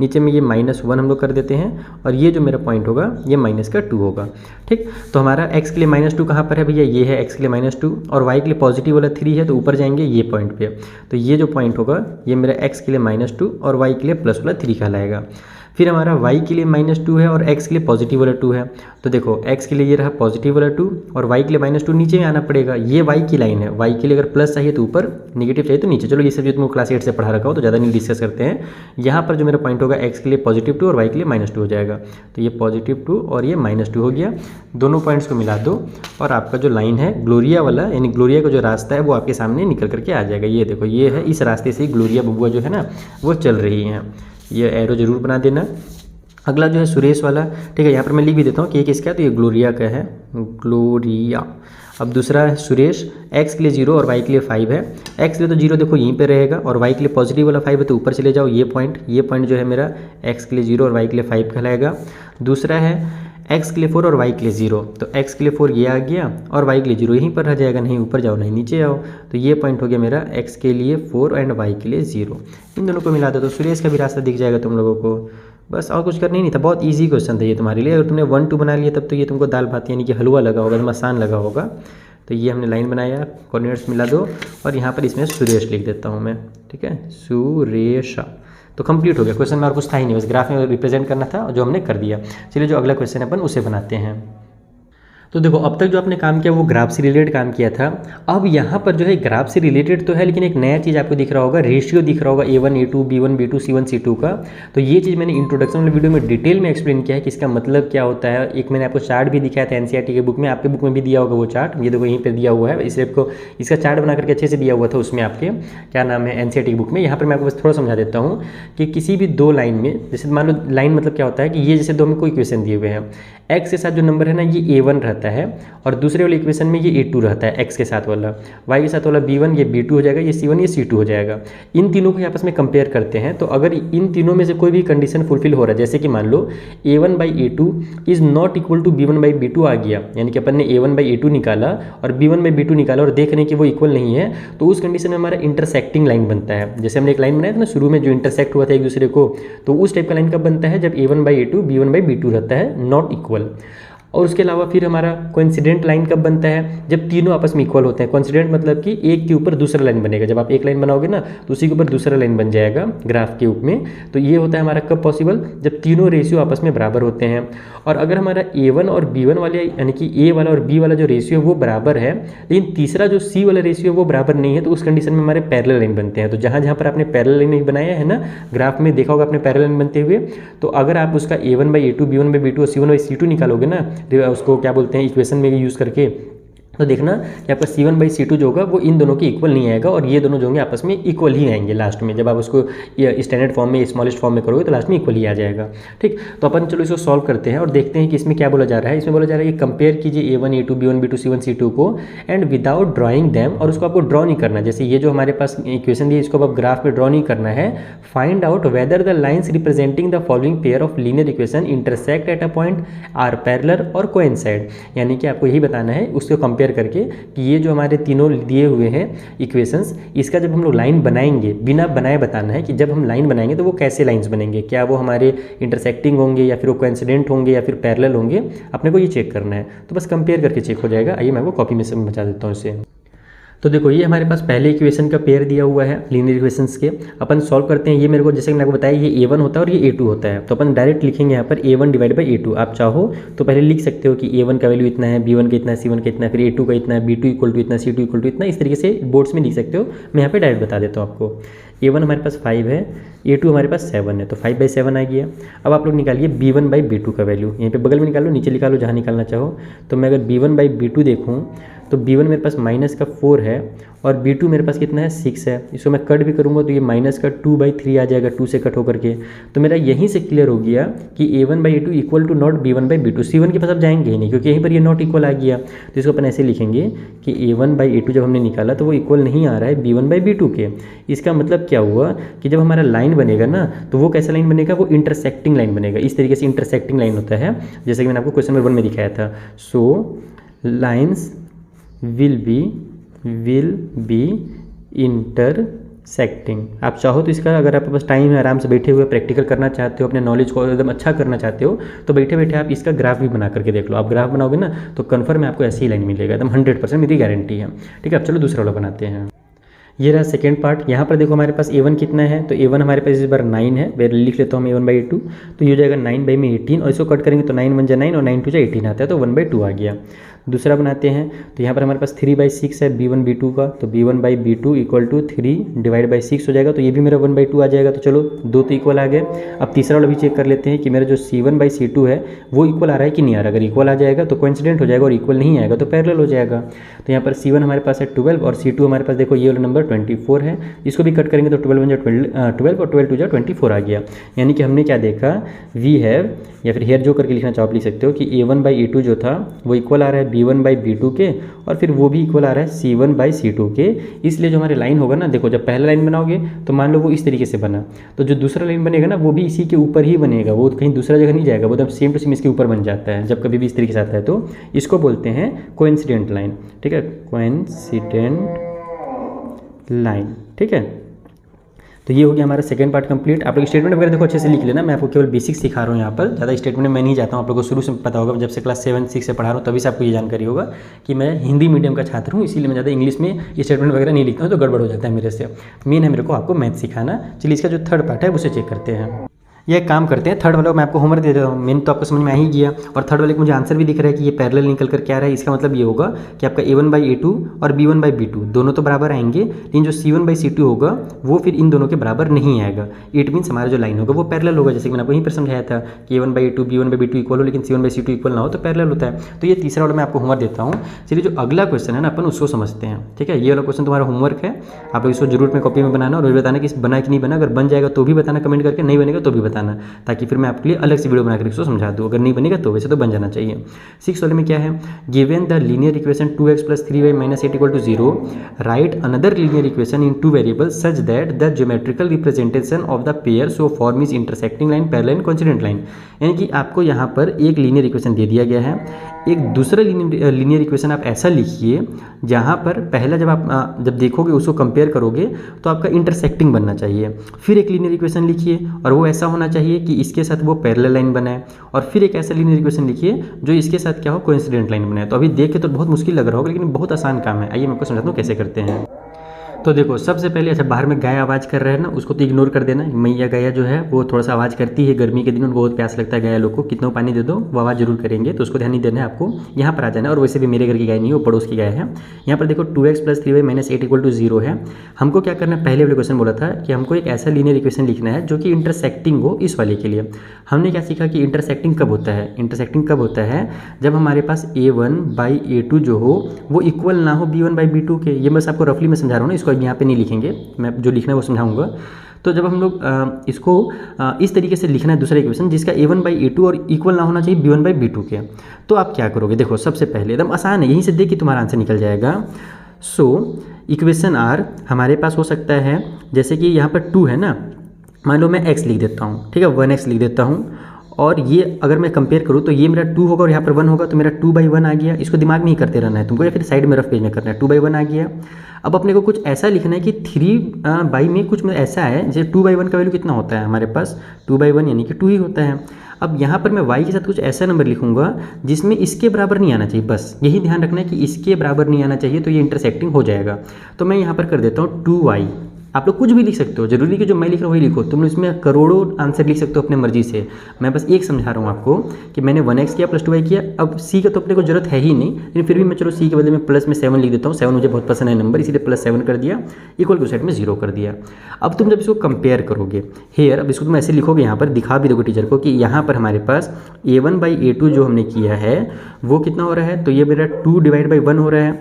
नीचे में ये -1 हम लोग कर देते हैं, और ये जो मेरा पॉइंट होगा ये -2 होगा। ठीक, तो हमारा x के लिए -2 कहाँ पर है भैया? ये है x के लिए -2, और y के लिए पॉजिटिव वाला 3 है, तो ऊपर जाएंगे ये पॉइंट पे। तो ये जो पॉइंट होगा ये मेरा x के लिए -2 और y के लिए प्लस वाला 3 कहलाएगा। फिर हमारा y के लिए -2 है और x के लिए पॉजिटिव वाला 2 है। तो देखो x के लिए ये रहा पॉजिटिव वाला 2 और y के लिए -2, नीचे में आना पड़ेगा। ये y की लाइन है, y के लिए अगर प्लस चाहिए तो ऊपर, नेगेटिव चाहिए तो नीचे। चलो ये सब जो तुमको क्लास 8 से पढ़ा रखा हो तो ज़्यादा नहीं डिस्कस करते हैं। यहाँ पर जो मेरा पॉइंट होगा x के लिए +2 और y के लिए -2 हो जाएगा। तो ये +2 और ये -2 हो गया। दोनों पॉइंट्स को मिला दो और आपका जो लाइन है ग्लोरिया वाला, यानी ग्लोरिया का जो रास्ता है वो आपके सामने निकल करके आ जाएगा। ये देखो ये है, इस रास्ते से ग्लोरिया बबुआ जो है ना वो चल रही हैं। ये एरो जरूर बना देना। अगला जो है सुरेश वाला, ठीक है, यहाँ पर मैं लिख भी देता हूँ कि ये किसका है, तो ये ग्लोरिया का है, ग्लोरिया। अब दूसरा है सुरेश, x के लिए 0 और y के लिए 5 है। x के लिए तो 0 देखो यहीं पे रहेगा, और y के लिए पॉजिटिव वाला 5 है, तो ऊपर चले जाओ। ये पॉइंट जो है मेरा x के लिए 0 और y के लिए 5 कहलाएगा। दूसरा है x के लिए 4 और y के लिए 0, तो x के लिए 4 ये आ गया और y के लिए 0 यहीं पर रह जाएगा, नहीं ऊपर जाओ नहीं नीचे आओ। तो ये पॉइंट हो गया मेरा x के लिए 4 एंड y के लिए 0। इन दोनों को मिला दो तो सुरेश का भी रास्ता दिख जाएगा तुम लोगों को। बस और कुछ करना ही नहीं था, बहुत इजी क्वेश्चन था ये तुम्हारे लिए। अगर तुमने 1 2 बना लिया तब तो ये तुमको दाल भात यानी कि हलवा लगा होगा, एकदम आसान लगा होगा। तो ये हमने लाइन बनाया, कोऑर्डिनेट्स मिला दो, और यहाँ पर इसमें सुरेश लिख देता हूँ मैं, ठीक है, सुरेशा। तो कंप्लीट हो गया क्वेश्चन में, और कुछ था ही नहीं, बस ग्राफ में रिप्रेजेंट करना था जो हमने कर दिया। चलिए जो अगला क्वेश्चन है अपन उसे बनाते हैं। तो देखो अब तक जो आपने काम किया वो ग्राफ से रिलेटेड काम किया था। अब यहाँ पर जो है ग्राफ से रिलेटेड तो है, लेकिन एक नया चीज़ आपको दिख रहा होगा, रेशियो दिख रहा होगा A1 A2 B1 B2 C1 C2 का। तो ये चीज़ मैंने इंट्रोडक्शन वाले वीडियो में डिटेल में एक्सप्लेन किया है कि इसका मतलब क्या होता है। एक मैंने आपको चार्ट भी दिखाया था NCERT के बुक में, आपके बुक में भी दिया होगा वो चार्ट, ये देखो यहीं पर दिया हुआ है। इसे आपको इसका चार्ट बना करके अच्छे से दिया हुआ था उसमें, आपके क्या नाम है NCERT की बुक में। यहाँ पर मैं आपको बस थोड़ा समझा देता हूँ कि किसी भी दो लाइन में, जैसे मान लो लाइन मतलब क्या होता है कि ये जैसे दो में कोई इक्वेशन दिए हुए हैं, x के साथ जो नंबर है ना ये A1 रहता है, और दूसरे वाले इक्वेशन में ये A2 रहता है x के साथ वाला, y के साथ वाला B1, ये B2 हो जाएगा, ये C1 ये C2 हो जाएगा। इन तीनों को आपस में कंपेयर करते हैं। तो अगर इन तीनों में से कोई भी कंडीशन फुलफिल हो रहा है, जैसे कि मान लो A1/A2 is not equal to B1/B2 आ गया, यानी कि अपन ने A1/A2 निकाला और B1/B2 निकाला और देख रहे हैं कि वो इक्वल नहीं है, तो उस कंडीशन में हमारा इंटरसेक्टिंग लाइन बनता है। जैसे हमने एक लाइन बनाया था ना शुरू में जो इंटरसेक्ट हुआ था एक दूसरे को, तो उस टाइप का लाइन कब बनता है, जब A1/A2 B1/B2 रहता है नॉट इक्वल। और उसके अलावा फिर हमारा कोइंसिडेंट लाइन कब बनता है, जब तीनों आपस में इक्वल होते हैं। कोइंसिडेंट मतलब कि एक के ऊपर दूसरा लाइन बनेगा, जब आप एक लाइन बनाओगे ना तो उसी के ऊपर दूसरा लाइन बन जाएगा ग्राफ के ऊपर में। तो ये होता है हमारा कब पॉसिबल, जब तीनों रेशियो आपस में बराबर होते हैं। और अगर हमारा A1 और B1 वाले यानी कि A वाला और B वाला जो रेशियो है वो बराबर है, लेकिन तीसरा जो C वाला रेशियो है वो बराबर नहीं है, तो उस कंडीशन में हमारे पैरेलल लाइन बनते हैं। तो जहाँ जहाँ पर आपने पैरेलल लाइन नहीं बनाया है ना ग्राफ में, देखा होगा आपने पैरेलल लाइन बनते हुए, तो अगर आप उसका A1/A2 B1/B2 और C1/C2 निकालोगे ना, उसको क्या बोलते हैं इक्वेशन में यूज़ करके, तो देखना कि आपका C1/C2 जो होगा वो इन दोनों के इक्वल नहीं आएगा और ये दोनों जो होंगे आपस में इक्वल ही आएंगे लास्ट में। जब आप उसको स्टैंडर्ड फॉर्म में स्मॉलेस्ट फॉर्म में करोगे तो लास्ट में इक्वल ही आ जाएगा। ठीक, तो अपन चलो इसको सॉल्व करते हैं और देखते हैं कि इसमें क्या बोला जा रहा है। इसमें बोला जा रहा है कि कंपेयर कीजिए A1 A2 B1 B2 C1 C2 को एंड विदाउट ड्राइंग दैम, और उसको आपको ड्रॉ नहीं करना। जैसे ये जो हमारे पास इक्वेशन दी है इसको आप ग्राफ पे ड्रॉ नहीं करना है। Find out whether the lines representing the following pair of linear equation intersect at a point are parallel और कोइंसाइड, यानी कि आपको यही बताना है उसको कंपेयर करके कि ये जो हमारे तीनों दिए हुए हैं इक्वेशंस, इसका जब हम लोग लाइन बनाएंगे, बिना बनाए बताना है कि जब हम लाइन बनाएंगे तो वो कैसे लाइंस बनेंगे, क्या वो हमारे इंटरसेक्टिंग होंगे या फिर वो कोइंसिडेंट होंगे या फिर पैरेलल होंगे, अपने को ये चेक करना है। तो बस कंपेयर करके चेक हो जाएगा। आइए मैं आपको कॉपी में से बता देता हूँ इसे। तो देखो ये हमारे पास पहले इक्वेशन का पेयर दिया हुआ है लीनियर इक्वेशंस के, अपन सॉल्व करते हैं। ये मेरे को जैसे कि मैंने आपको बताया ये A1 होता है और ये A2 होता है, तो अपन डायरेक्ट लिखेंगे यहाँ पर A1 डिवाइड बाई A2। आप चाहो तो पहले लिख सकते हो कि A1 का वैल्यू इतना है, B1 का इतना है, C1 का इतना है, फिर A2 का इतना है, B2 इक्वल टू इतना, C2 इक्वल टू इतना, इस तरीके से बोर्ड्स में लिख सकते हो। मैं यहाँ पर डायरेक्ट बता देता हूँ आपको। A1 हमारे पास 5 है, A2 हमारे पास 7 है, तो 5/7 आ गया। अब आप लोग निकालिए B1/B2 का वैल्यू, यहीं पे बगल में निकालो, नीचे निकालो, जहाँ निकालना चाहो। तो मैं अगर B1/B2 देखूँ तो B1 मेरे पास -4 है और B2 मेरे पास कितना है 6 है। इसको मैं कट भी करूँगा तो ये -2/3 आ जाएगा 2 से कट होकर के। तो मेरा यहीं से क्लियर हो गया कि A1/A2 equal to not B1/B2। C1 के पास अब जाएंगे ही नहीं क्योंकि यहीं पर ये नॉट इक्वल आ गया। तो इसको अपन ऐसे लिखेंगे कि A1/A2 जब हमने निकाला तो वो इक्वल नहीं आ रहा है B1/B2 के। इसका मतलब क्या हुआ कि जब हमारा लाइन बनेगा ना तो वो कैसा लाइन बनेगा, वो इंटरसेक्टिंग लाइन बनेगा। इस तरीके से इंटरसेक्टिंग लाइन होता है, जैसे कि मैंने आपको क्वेश्चन नंबर 1 में दिखाया था। सो लाइन्स will be intersecting। आप चाहो तो इसका, अगर आपके पास टाइम है, आराम से बैठे हुए प्रैक्टिकल करना चाहते हो, अपने नॉलेज को एकदम अच्छा करना चाहते हो, तो बैठे बैठे आप इसका ग्राफ भी बना करके देख लो। आप ग्राफ बनाओगे ना तो कन्फर्म आपको ऐसी ही लाइन मिलेगा, एकदम 100% मेरी गारंटी है। ठीक है, अब चलो दूसरा वाला बनाते हैं। ये रहा सेकेंड पार्ट। यहाँ पर देखो हमारे पास A1 कितना है, तो A1 हमारे पास इस बार 9 है। वे लिख लेता हूँ मैं A1/A2, तो ये हो जाएगा 9/18 और इसको कट करेंगे तो 9 1 जा 9 और 9 2 जा 18 आता है, तो 1/2 आ गया। दूसरा बनाते हैं, तो यहाँ पर हमारे पास 3/6 है B1/B2 का, तो B1/B2 equal to 3 divide by 6 हो जाएगा, तो ये भी मेरा 1/2 आ जाएगा। तो चलो 2 तो इक्वल आ गए। अब तीसरा वाला भी चेक कर लेते हैं कि मेरा जो C1/C2 है वो इक्वल आ रहा है कि नहीं आ रहा। अगर इक्वल आ जाएगा तो कोइंसिडेंट हो जाएगा और इक्वल नहीं आएगा तो पैरेलल हो जाएगा। तो यहाँ पर C1 हमारे पास है 12 और C2 हमारे पास देखो ये वाला नंबर 24 है। इसको भी कट करेंगे तो 12 1 जा 12 और 12 2 जा 24 आ गया। यानी कि हमने क्या देखा, वी हैव, या फिर हेयर जो करके लिखना चाहो आप लिख सकते हो कि A1/A2 जो था वो इक्वल आ रहा है B1/B2 के और फिर वो भी इक्वल आ रहा है C1/C2 के। इसलिए जो हमारी लाइन होगा ना, देखो जब पहला लाइन बनाओगे तो मान लो वो इस तरीके से बना, तो जो दूसरा लाइन बनेगा ना वो भी इसी के ऊपर ही बनेगा, वो कहीं दूसरा जगह नहीं जाएगा, वो एकदम सेम टू सेम इसके ऊपर बन जाता है जब कभी भी इस तरीके से आता है। तो इसको बोलते हैं कोइंसिडेंट लाइन। ठीक है, कोइंसिडेंट लाइन। ठीक है, तो ये हो गया हमारा सेकंड पार्ट कंप्लीट। आप लोग स्टेटमेंट वगैरह देखो अच्छे से लिख लेना, मैं आपको केवल बेसिक्स सिखा रहा हूँ यहाँ पर, ज़्यादा स्टेटमेंट में मैं नहीं जाता हूँ। आप लोगों को शुरू से पता होगा, जब से क्लास 7 6 से पढ़ा रहा हूँ तभी से आपको ये जानकारी होगा कि मैं हिंदी मीडियम का छात्र हूँ, इसीलिए मैं ज़्यादा इंग्लिश में ये स्टेटमेंट वगैरह नहीं लिखता हूँ, तो गड़बड़ हो जाता है मेरे से। मेन है मेरे को आपको मैथ सिखाना। चलिए इसका जो थर्ड पार्ट है उसे चेक करते हैं। ये काम करते हैं, थर्ड वाले को मैं आपको होमवर्क दे देता हूँ। मेन तो आपको समझ में आ ही गया, और थर्ड वाले को मुझे आंसर भी दिख रहा है कि ये पैरेलल निकल कर क्या रहा है। इसका मतलब ये होगा कि आपका A1/A2 और B1/B2 दोनों तो बराबर आएंगे, लेकिन जो C1/C2 होगा वो फिर इन दोनों के बराबर नहीं आएगा। इट मीन्स हमारा जो लाइन होगा वो पैरेलल होगा, जैसे कि मैंने आपको यहीं पर समझाया था कि A1/A2 B1/B2 इक्वल हो, लेकिन C1/C2 इक्वल ना हो तो पैरेलल होता है। तो ये तीसरा वाला मैं आपको होमवर्क देता हूँ। चलिए जो अगला क्वेश्चन है ना अपन उसको समझते हैं। ठीक है, ये वाला क्वेश्चन तुम्हारा होमवर्क है, आप लोग इसको जरूर में कॉपी में बनाना और बताना कि बना कि नहीं बना। अगर बन जाएगा तो भी बताना कमेंट करके, नहीं बनेगा तो भी बताना, ताकि फिर मैं आपके लिए अलग से वीडियो बनाकर इसको समझा दूँ। अगर नहीं बनेगा तो वैसे तो बन जाना चाहिए। 6 वाले में क्या है, given the linear equation 2x + 3y - 8 = 0, right another linear equation in 2 variables such that the geometrical representation of the pair so form is intersecting line, parallel, coincident line. यानी कि आपको यहाँ पर एक लीनियर इक्वेशन दे दिया गया है, एक दूसरा लीनियर इक्वेशन आप ऐसा लिखिए जहाँ पर पहला जब देखोगे उसको कंपेयर करोगे तो आपका इंटरसेक्टिंग बनना चाहिए। फिर एक लीनियर इक्वेशन लिखिए और वो ऐसा होना चाहिए कि इसके साथ वो पैरेलल लाइन बनाए, और फिर एक ऐसा लीनियर इक्वेशन लिखिए जो इसके साथ क्या हो, कोइंसिडेंट लाइन बनाए। तो अभी देख के तो बहुत मुश्किल लग रहा होगा, लेकिन बहुत आसान काम है। आइए मैं आपको समझाता हूँ कैसे करते हैं। तो देखो सबसे पहले अच्छा बाहर में गाय आवाज़ कर रहा है ना, उसको तो इग्नोर कर देना। मैया गाय जो है वो थोड़ा सा आवाज़ करती है, गर्मी के दिन उनको बहुत प्यास लगता है गाय लोग को, कितना पानी दे दो वो आवाज़ जरूर करेंगे, तो उसको ध्यान नहीं देना है आपको। यहाँ पर आ जाना है, और वैसे भी मेरे घर की गाय नहीं है, वो पड़ोस की गाय है। यहाँ पर देखो 2x + 3y - 8 = 0 है। हमको क्या करना है, पहले वाले क्वेश्चन बोला था कि हमको एक ऐसा लीनियर इक्वेशन लिखना है जो कि इंटरसेक्टिंग हो इस वाले के लिए। हमने क्या सीखा कि इंटरसेक्टिंग कब होता है, इंटरसेक्टिंग कब होता है जब हमारे पास a1/a2 जो हो वो इक्वल ना हो b1/b2 के। ये बस आपको रफली मैं समझा रहा हूँ ना, इसको यहाँ पे नहीं लिखेंगे, मैं जो लिखना है वो समझाऊंगा। तो जब हम लोग इसको इस तरीके से लिखना है दूसरा इक्वेशन जिसका a1/a2 और इक्वल ना होना चाहिए b1/b2 के, तो आप क्या करोगे, देखो सबसे पहले एकदम आसान है, यहीं से देख के तुम्हारा आंसर निकल जाएगा। सो इक्वेशन आर हमारे पास हो सकता है, जैसे कि यहाँ पर 2 है ना, मान लो मैं x लिख देता हूँ, ठीक है, 1x लिख देता हूँ, और ये अगर मैं कंपेयर करूँ तो ये मेरा 2 होगा और यहाँ पर 1 होगा, तो मेरा 2/1 आ गया। इसको दिमाग नहीं करते रहना है तुमको, या फिर साइड में रफ पेज में करना है। 2/1 आ गया। अब अपने को कुछ ऐसा लिखना है कि 3/, में कुछ ऐसा है जैसे 2/1 का वैल्यू कितना होता है हमारे पास, 2/1 यानी कि 2 ही होता है। अब यहाँ पर मैं y के साथ कुछ ऐसा नंबर लिखूंगा जिसमें इसके बराबर नहीं आना चाहिए, बस यही ध्यान रखना है कि इसके बराबर नहीं आना चाहिए, तो ये इंटरसेक्टिंग हो जाएगा। तो मैं यहाँ पर कर देता हूँ 2y। आप लोग कुछ भी लिख सकते हो, जरूरी कि जो मैं लिख रहा हूँ वही लिखो, तुम लोग इसमें करोड़ों आंसर लिख सकते हो अपने मर्जी से। मैं बस एक समझा रहा हूँ आपको कि मैंने 1x किया + 2y किया। अब c का तो अपने को जरूरत है ही नहीं, लेकिन फिर भी मैं चलो c के बदले में प्लस में 7 लिख देता हूँ। 7 मुझे बहुत पसंद है नंबर, इसीलिए +7 कर दिया, इक्वल टू साइड में 0 कर दिया। अब तुम जब इसको कंपेयर करोगे हेयर, अब इसको तुम ऐसे लिखोगे, यहाँ पर दिखा भी दोगे टीचर को कि यहाँ पर हमारे पास a1/a2 जो हमने किया है वो कितना हो रहा है, तो ये मेरा 2/1 हो रहा है,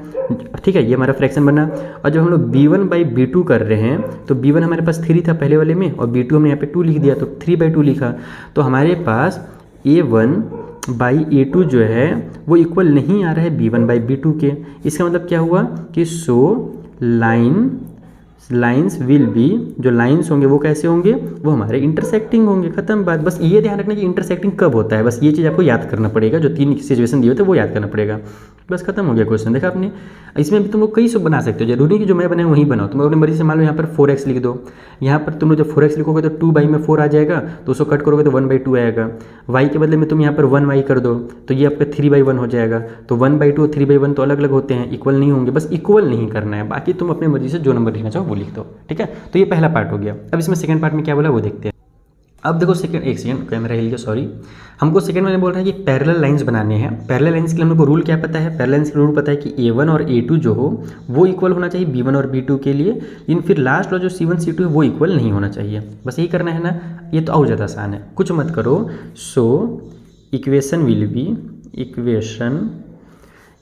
ठीक है, ये हमारा फ्रैक्शन बना। और जब हम लोग b1/b2 कर रहे हैं तो b1 हमारे पास 3 था पहले वाले में, और b2 हमने यहाँ पे 2 लिख दिया, तो 3/2 लिखा। तो हमारे पास a1/a2 जो है वो इक्वल नहीं आ रहा है b1/b2 के। इसका मतलब क्या हुआ कि सो लाइन्स विल बी, जो लाइन्स होंगे वो कैसे होंगे, वो हमारे इंटरसेक्टिंग होंगे, खत्म बात। बस ये ध्यान रखना कि इंटरसेक्टिंग कब होता है, बस ये चीज़ आपको याद करना पड़ेगा, जो 3 सिचुएशन दिए होते हैं वो याद करना पड़ेगा, बस खत्म हो गया क्वेश्चन। देखा आपने, इसमें भी तुम लोग कई सब बना सकते हो, जरूरी कि जो मैं बनाऊँ वही बनाओ। तुम अपनी मर्जी से मान लो यहाँ पर 4x लिख दो, यहाँ पर तुम लोग जब 4x लिखोगे तो 2 में 4 आ जाएगा, तो उसको कट करोगे तो 1/2 आएगा। y के बदले में तुम यहाँ पर 1y कर दो तो ये आपका 3/1 हो जाएगा। तो 1/2 और 3/1 तो अलग अलग होते हैं, इक्वल नहीं होंगे, बस इक्वल नहीं करना है, बाकी तुम अपनी मर्जी से जो नंबर लिखना चाहो वो लिख दो, ठीक है। तो ये पहला पार्ट हो गया। अब इसमें सेकंड पार्ट में क्या बोला वो देखते हैं। अब देखो सेकंड, एक सेकंड कैमरा हिल गया, सॉरी। हमको सेकंड में बोल रहा है कि पैरेलल लाइंस बनाने हैं। पैरेलल लाइंस के लिए हम लोग को रूल क्या पता है, पैरेलल लाइंस का रूल पता है कि a1 और a2 जो हो वो इक्वल होना चाहिए b1 और b2 के लिए, लेकिन फिर लास्ट वाला जो c1 c2 है वो इक्वल नहीं होना चाहिए, बस यही करना है ना। ये तो और ज़्यादा आसान है, कुछ मत करो। So equation will be, equation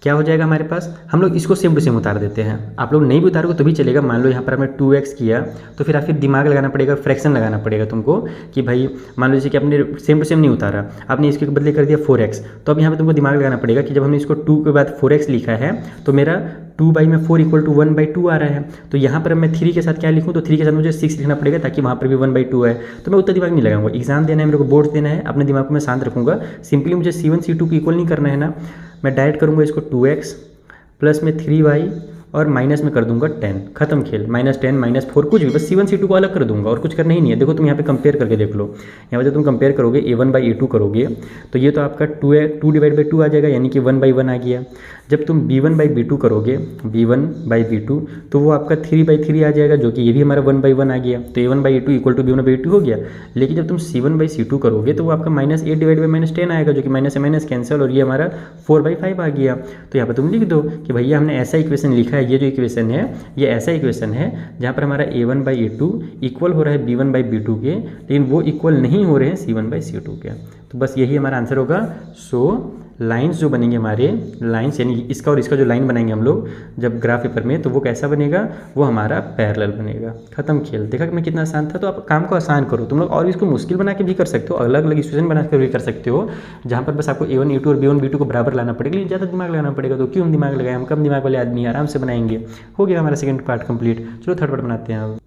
क्या हो जाएगा हमारे पास, हम लोग इसको सेम टू सेम उतार देते हैं। आप लोग नहीं भी उतारोगे तो भी चलेगा। मान लो यहाँ पर हमने 2x किया तो फिर आप फिर दिमाग लगाना पड़ेगा, फ्रैक्शन लगाना पड़ेगा तुमको कि भाई मान लो जैसे कि आपने सेम टू सेम नहीं उतारा, आपने इसके बदले कर दिया 4x, तो अब यहाँ पे तुमको दिमाग लगाना पड़ेगा कि जब हमने इसको 2 के बाद 4x लिखा है तो मेरा 2/4 = 1/2 आ रहा है। तो यहाँ पर मैं 3 के साथ क्या लिखूँ, तो 3 के साथ मुझे 6 लिखना पड़ेगा ताकि वहाँ पर भी 1/2 है। तो मैं उतना दिमाग नहीं लगाऊंगा, एग्जाम देना है मेरे को, बोर्ड देना है, अपने दिमाग को मैं शांत रखूँगा। सिंपली मुझे c1 c2 को इक्वल नहीं करना है ना, मैं डायरेक्ट करूँगा इसको 2x प्लस में 3y और माइनस में कर दूंगा 10, खत्म खेल। -10 -4 कुछ भी, बस c1 c2 को अलग कर दूंगा और कुछ करना ही नहीं है। देखो तुम यहाँ पे कंपेयर करके देख लो, यहाँ पे जब तुम कंपेयर करोगे a1/a2 करोगे तो ये तो आपका 2/2 आ जाएगा, यानी कि 1/1 आ गया। जब तुम b1/b2 करोगे, b1/b2, तो वो आपका 3/3 आ जाएगा, जो कि ये भी हमारा 1/1 आ गया। तो a1/a2 = b1/b2 हो गया। लेकिन जब तुम c1/c2 करोगे तो वो आपका -8/10 आएगा, जो कि माइनस से माइनस कैंसिल, और ये हमारा 4/5 आ गया। तो यहाँ पर तुम लिख दो कि भैया हमने ऐसा इक्वेशन लिखा है, ये जो इक्वेशन है ये ऐसा इक्वेशन है जहाँ पर हमारा a1/a2 इक्वल हो रहा है b1/b2 के, लेकिन वो इक्वल नहीं हो रहे हैं c1/c2 के। तो बस यही हमारा आंसर होगा। सो लाइंस जो बनेंगे हमारे, लाइंस यानी इसका और इसका जो लाइन बनाएंगे हम लोग जब ग्राफ पेपर में, तो वो कैसा बनेगा, वो हमारा पैरेलल बनेगा, खत्म खेल। देखा कि मैं कितना आसान था। तो आप काम को आसान करो, तुम लोग और इसको मुश्किल बना के भी कर सकते हो, अलग अलग इक्वेशन बना कर भी कर सकते हो, जहाँ पर बस आपको a1 a2 और b1 b2 को बराबर लाना पड़ेगा, लेकिन ज़्यादा दिमाग लगाना पड़ेगा। तो क्यों हम दिमाग लगाएं, हम कम दिमाग वाले आदमी, आराम से बनाएंगे। हो गया हमारा सेकंड पार्ट कंप्लीट। चलो थर्ड पार्ट बनाते हैं। अब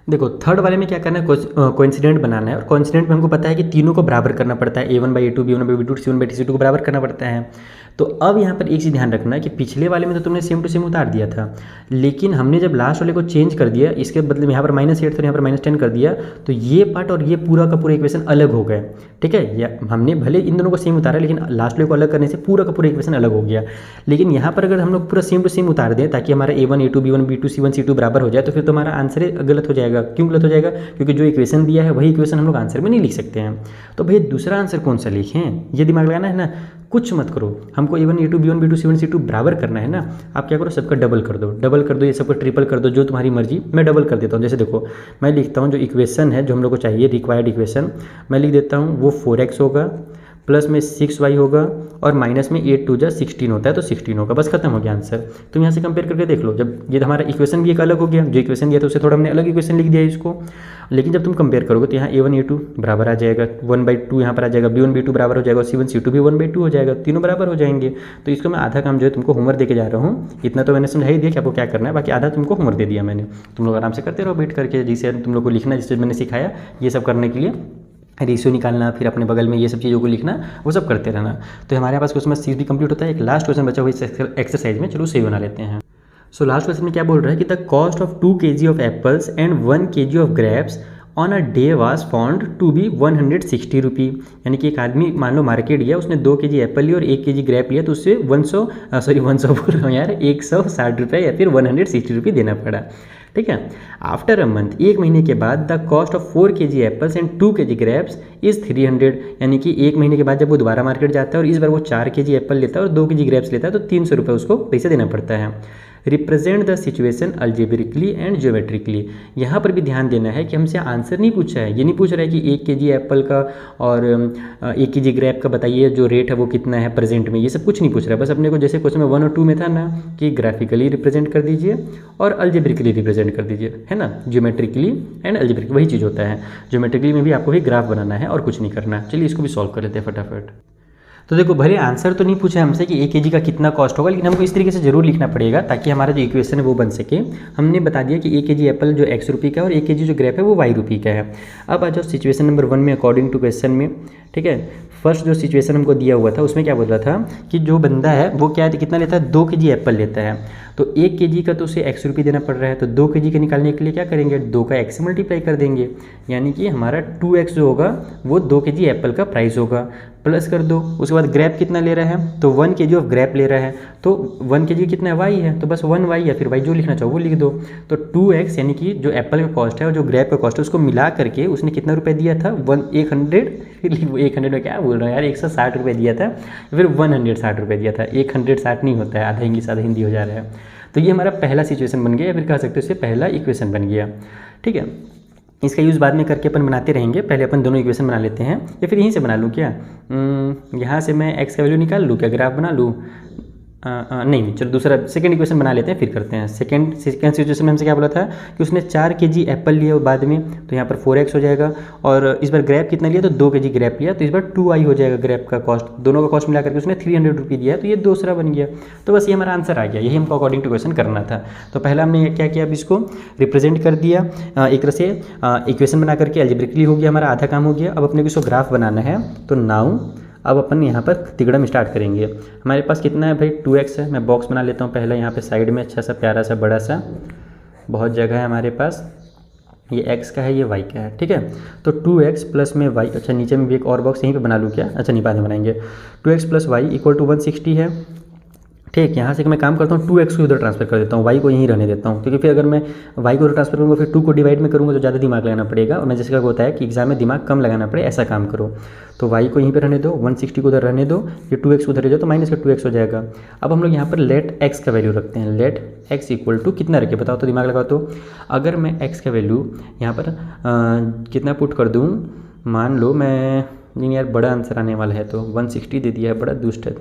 देखो थर्ड वाले में क्या करना है, कोइंसिडेंट बनाना है। और कोइंसिडेंट में हमको पता है कि तीनों को बराबर करना पड़ता है, a1/a2 b1/b2 c1/c2 को बराबर करना पड़ता है। तो अब यहाँ पर एक चीज़ ध्यान रखना कि पिछले वाले में तो तुमने सेम टू सेम उतार दिया था, लेकिन हमने जब लास्ट वाले को चेंज कर दिया, इसके बदले में यहाँ पर -8 था, यहाँ पर -10 कर दिया, तो ये पार्ट और ये पूरा का पूरा इक्वेशन अलग हो गए। ठीक है, या हमने भले इन दोनों को सेम उतारा, लेकिन लास्ट वाले को अलग करने से पूरा का पूरा इक्वेशन अलग हो गया। लेकिन यहाँ पर अगर हम लोग पूरा सेम टू सेम उतार दें ताकि हमारा A1 A2 B1 B2 C1 C2 बराबर हो जाए, तो फिर तो हमारा आंसर गलत हो जाएगा। क्यों गलत हो जाएगा? क्योंकि जो इक्वेशन दिया है वही इक्वेशन हम लोग आंसर में नहीं लिख सकते हैं। तो भैया दूसरा आंसर कौन सा लिखें, ये दिमाग लगाना है ना। कुछ मत करो, हमको A1 A2 B1 B2 C1 C2 बराबर करना है ना। आप क्या करो, सबका डबल कर दो, ये सबको ट्रिपल कर दो, जो तुम्हारी मर्जी। मैं डबल कर देता हूँ। जैसे देखो, मैं लिखता हूँ जो इक्वेशन है जो हम लोग को चाहिए, रिक्वायर्ड इक्वेशन, मैं लिख देता हूँ वो 4x होगा, प्लस में 6y होगा, और माइनस में 8 2 16 होता है, तो 16 होगा। बस खत्म हो गया आंसर। तुम यहाँ से कंपेयर करके देख लो, जब ये हमारा इक्वेशन भी एक अलग हो गया, जो इक्वेशन दिया था उससे थोड़ा हमने अलग इक्वेशन लिख दिया इसको। लेकिन जब तुम कंपेयर करोगे तो यहाँ A1 A2 बराबर आ जाएगा, 1/2 यहाँ पर आ जाएगा, B1 B2 बराबर हो जाएगा, C1 C2 भी 1/2 हो जाएगा, तीनों बराबर हो जाएंगे। तो इसको मैं आधा काम जो है तुमको होमवर्क दे के जा रहा हूँ। इतना तो मैंने समझा ही दिया कि आपको क्या करना है, बाकी आधा तुमको होमवर्क दे दिया मैंने। तुम लोग आराम से करते रहो बैठ करके, जिसे तुम लोग को लिखना, जिससे मैंने सिखाया ये सब करने के लिए, रेशियो निकालना, फिर अपने बगल में ये सब चीज़ों को लिखना, वो सब करते रहना। तो हमारे पास क्वेश्चन 6 भी कंप्लीट होता है। एक लास्ट क्वेश्चन बचा हुआ इस एक्सरसाइज में, चलो उसे बना लेते हैं। सो लास्ट क्वेश्चन में क्या बोल रहा है कि the cost of 2 kg of apples and 1 kg of grapes on a day was found to be 160 rupee. यानी कि एक आदमी मान लो मार्केट गया, उसने 2 kg एप्पल लिया और 1 kg ग्रेप लिया, तो उससे 100 बोल रहा हूँ यार, 160 रुपये या फिर 160 रुपये देना पड़ा। ठीक है, आफ्टर अ मंथ, एक महीने के बाद, the cost of 4 kg apples and 2 kg grapes is 300। यानी कि एक महीने के बाद जब वो दोबारा मार्केट जाता है और इस बार वो 4 kg एप्पल लेता है और 2 kg ग्रेप्स लेता है, तो 300 रुपये उसको पैसा देना पड़ता है। Represent the situation algebraically and geometrically. यहाँ पर भी ध्यान देना है कि हमसे आंसर नहीं पूछा है, ये नहीं पूछ रहा है कि 1 kg एप्पल का और 1 kg ग्रेप का बताइए जो रेट है वो कितना है प्रेजेंट में, ये सब कुछ नहीं पूछ रहा है। बस अपने को जैसे क्वेश्चन में 1 और 2 में था ना कि ग्राफिकली रिप्रेजेंट कर दीजिए और अल्जेब्रिकली रिप्रेजेंट कर दीजिए, है ना। ज्योमेट्रिकली एंड अल्जेब्रिकली वही चीज़ होता है। ज्योमेट्रिकली में भी आपको ही ग्राफ बनाना है और कुछ नहीं करना। चलिए इसको भी सॉल्व कर लेते हैं फटाफट। तो देखो, भले आंसर तो नहीं पूछा हमसे कि 1 kg का कितना कॉस्ट होगा, लेकिन हमको इस तरीके से जरूर लिखना पड़ेगा ताकि हमारा जो इक्वेशन है वो बन सके। हमने बता दिया कि 1 kg एप्पल जो x रुपये का है और 1 kg जो ग्रेप है वो y रुपये का है। अब आ जाओ सिचुएशन नंबर 1 में अकॉर्डिंग टू क्वेश्चन में। ठीक है, फर्स्ट जो सिचुएशन हमको दिया हुआ था उसमें क्या बोल रहा था कि जो बंदा है वो क्या कितना लेता है, 2 kg एप्पल लेता है। तो 1 kg का तो उसे x रुपये देना पड़ रहा है, तो 2 kg के निकालने के लिए क्या करेंगे, 2 का x से मल्टीप्लाई कर देंगे। यानी कि हमारा 2x जो होगा वो 2 kg एप्पल का प्राइस होगा, प्लस कर दो। उसके बाद ग्रेप कितना ले रहा है, तो 1 kg ऑफ ग्रेप ले रहा है, तो 1 kg कितना है, y है, तो बस 1y या फिर y जो लिखना चाहो वो लिख दो। तो 2x यानी कि जो एप्पल का कॉस्ट है और जो ग्रेप का कॉस्ट है उसको मिला करके उसने कितना रुपये दिया था, 100 में क्या बोल रहा हूँ यार, 160 रुपये दिया था, फिर 160 रुपये दिया था। 160 नहीं होता है, आधा इंग्लिश आधा हिंदी हो जा रहा है। तो ये हमारा पहला सिचुएशन बन गया, या फिर कह सकते हो इससे पहला इक्वेशन बन गया। ठीक है, इसका यूज़ बाद में करके अपन बनाते रहेंगे। पहले अपन दोनों इक्वेशन बना लेते हैं, या फिर यहीं से बना लूँ क्या, यहाँ से मैं x का वैल्यू निकाल लूँ क्या, ग्राफ बना लूँ, नहीं चलो दूसरा सेकंड इक्वेशन बना लेते हैं फिर करते हैं। सेकंड सिचुएशन में हमसे क्या बोला था कि उसने 4 kg एप्पल लिया बाद में, तो यहाँ पर 4x हो जाएगा, और इस बार ग्रेप कितना लिया, तो 2 kg ग्रेप लिया, तो इस बार 2y हो जाएगा ग्रेप का कॉस्ट। दोनों का कॉस्ट मिला करके उसने 300 रुपये दिया, तो ये दूसरा बन गया। तो बस ये हमारा आंसर आ गया, यही हमको अकॉर्डिंग टू क्वेश्चन करना था। तो पहला हमने क्या किया, अब इसको रिप्रेजेंट कर दिया एक तरह से, इक्वेशन बना करके अलजेब्रिकली हो गया, हमारा आधा काम हो गया। अब अपने को इसको ग्राफ बनाना है, तो नाउ अब अपन यहाँ पर तिगड़म स्टार्ट करेंगे। हमारे पास कितना है भाई, 2x है। मैं बॉक्स बना लेता हूँ पहला यहाँ पे साइड में, अच्छा सा प्यारा सा बड़ा सा, बहुत जगह है हमारे पास। ये x का है, ये y का है। ठीक है, तो 2x प्लस में y, अच्छा नीचे में भी एक और बॉक्स यहीं पे बना लूँ क्या, अच्छा नहीं बाद में बनाएंगे। 2x plus y equal to 160 है। ठीक, यहाँ से मैं काम करता हूँ 2x को उधर ट्रांसफर कर देता हूँ, y को यहीं रहने देता हूँ, क्योंकि फिर अगर मैं y को उधर ट्रांसफर करूँगा फिर 2 को डिवाइड में करूँगा तो ज़्यादा दिमाग लगाना पड़ेगा, और मैं जैसे होता है कि एग्जाम में दिमाग कम लगाना पड़े, ऐसा काम करो। तो y को यहीं पे रहने दो, 160 को उधर रहने दो, ये 2x उधर ले जाओ तो माइनस का 2x हो जाएगा। अब हम लोग यहाँ पर लेट x का वैल्यू रखते हैं। लेट x इक्वल टू कितना रखे बताओ तो, दिमाग लगाओ तो। अगर मैं x का वैल्यू यहाँ पर कितना पुट कर दूँ, मान लो मैं, नहीं यार बड़ा आंसर आने वाला है, तो 160 दे दिया है, बड़ा दुष्ट है।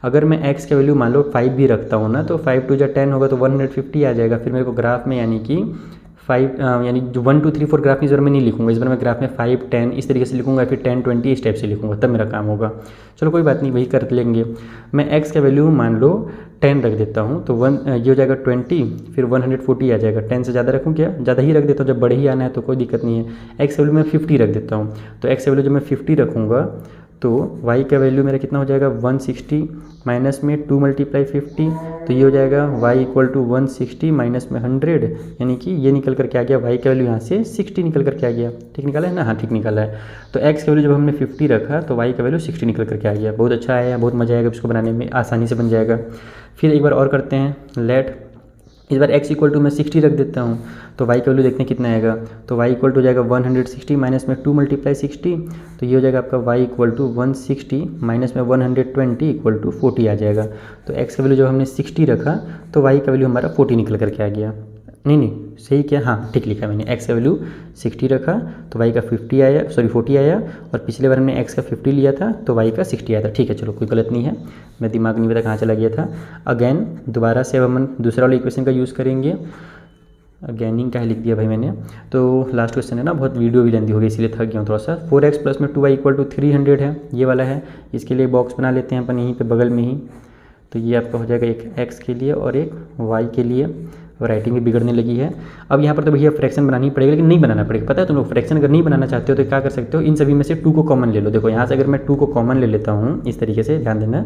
अगर मैं x का वैल्यू मान लो 5 भी रखता हूँ ना, तो 5 2 10 होगा, तो 150 आ जाएगा। फिर मेरे को ग्राफ में यानी कि 5 यानी जो 1 2 3 4 ग्राफ में इस बार मैं नहीं लिखूंगा, इस बार मैं ग्राफ में 5 10 इस तरीके से लिखूंगा, फिर 10 20 इस टाइप से लिखूंगा, तब मेरा काम होगा। चलो कोई बात नहीं, वही कर लेंगे। मैं x का वैल्यू मान लो 10 रख देता हूँ, तो ये हो जाएगा 20, फिर 140 आ जाएगा। 10 से ज़्यादा रखूँ क्या, ज़्यादा ही रख देता हूँ, जब बड़े ही आना है तो कोई दिक्कत नहीं है। x का वैल्यू मैं 50 रख देता हूँ, तो x का वैल्यू जब मैं 50 रखूँगा तो y का वैल्यू मेरा कितना हो जाएगा 160 माइनस में 2 मल्टीप्लाई 50, तो ये हो जाएगा y इक्वल टू 160 माइनस में 100, यानी कि ये निकल कर क्या गया, y का वैल्यू यहाँ से 60 निकल कर क्या गया, ठीक निकाला है ना, हाँ ठीक निकाला है। तो x का वैल्यू जब हमने 50 रखा तो y का वैल्यू 60 निकल कर क्या गया, बहुत अच्छा आया, बहुत मज़ा आएगा, इसको बनाने में आसानी से बन जाएगा। फिर एक बार और करते हैं, लेट इस बार x इक्वल टू मैं 60 रख देता हूँ, तो y का वैल्यू देखते हैं कितना आएगा, तो y इक्वल टू जाएगा 160 माइनस में 2 मल्टीप्लाई 60, तो ये हो जाएगा आपका y इक्वल टू 160 माइनस में 120 इक्वल टू 40 आ जाएगा। तो x का वैल्यू जब हमने 60 रखा तो y का वैल्यू हमारा 40 निकल करके आ गया, नहीं सही क्या, हाँ ठीक लिखा मैंने, x का वैल्यू 60 रखा तो y का 50 आया, सॉरी 40 आया, और पिछले बार हमने x का 50 लिया था तो y का 60 आया था। ठीक है चलो कोई गलत नहीं है, मैं दिमाग नहीं पता कहाँ चला गया था। अगेन दोबारा से अब हम दूसरा वाला इक्वेशन का यूज़ करेंगे, अगेनिंग का लिख दिया भाई मैंने। तो लास्ट क्वेश्चन है ना, बहुत वीडियो भी लेंदी होगी इसलिए थक गया हूँ थोड़ा सा। 4x प्लस में 2y इक्वल टू 300 है, ये वाला है, इसके लिए बॉक्स बना लेते हैं अपन यहीं पे बगल में ही। तो ये आपका हो जाएगा एक x के लिए और एक y के लिए, राइटिंग भी बिगड़ने लगी है। अब यहाँ पर तो भैया फ्रैक्शन बनानी पड़ेगा, लेकिन नहीं बनाना पड़ेगा, पता है तुम लोग फ्रैक्शन अगर नहीं बनाना चाहते हो तो क्या कर सकते हो, इन सभी में से 2 को कॉमन ले लो। देखो यहाँ से अगर मैं 2 को कॉमन ले लेता हूँ इस तरीके से, ध्यान देना,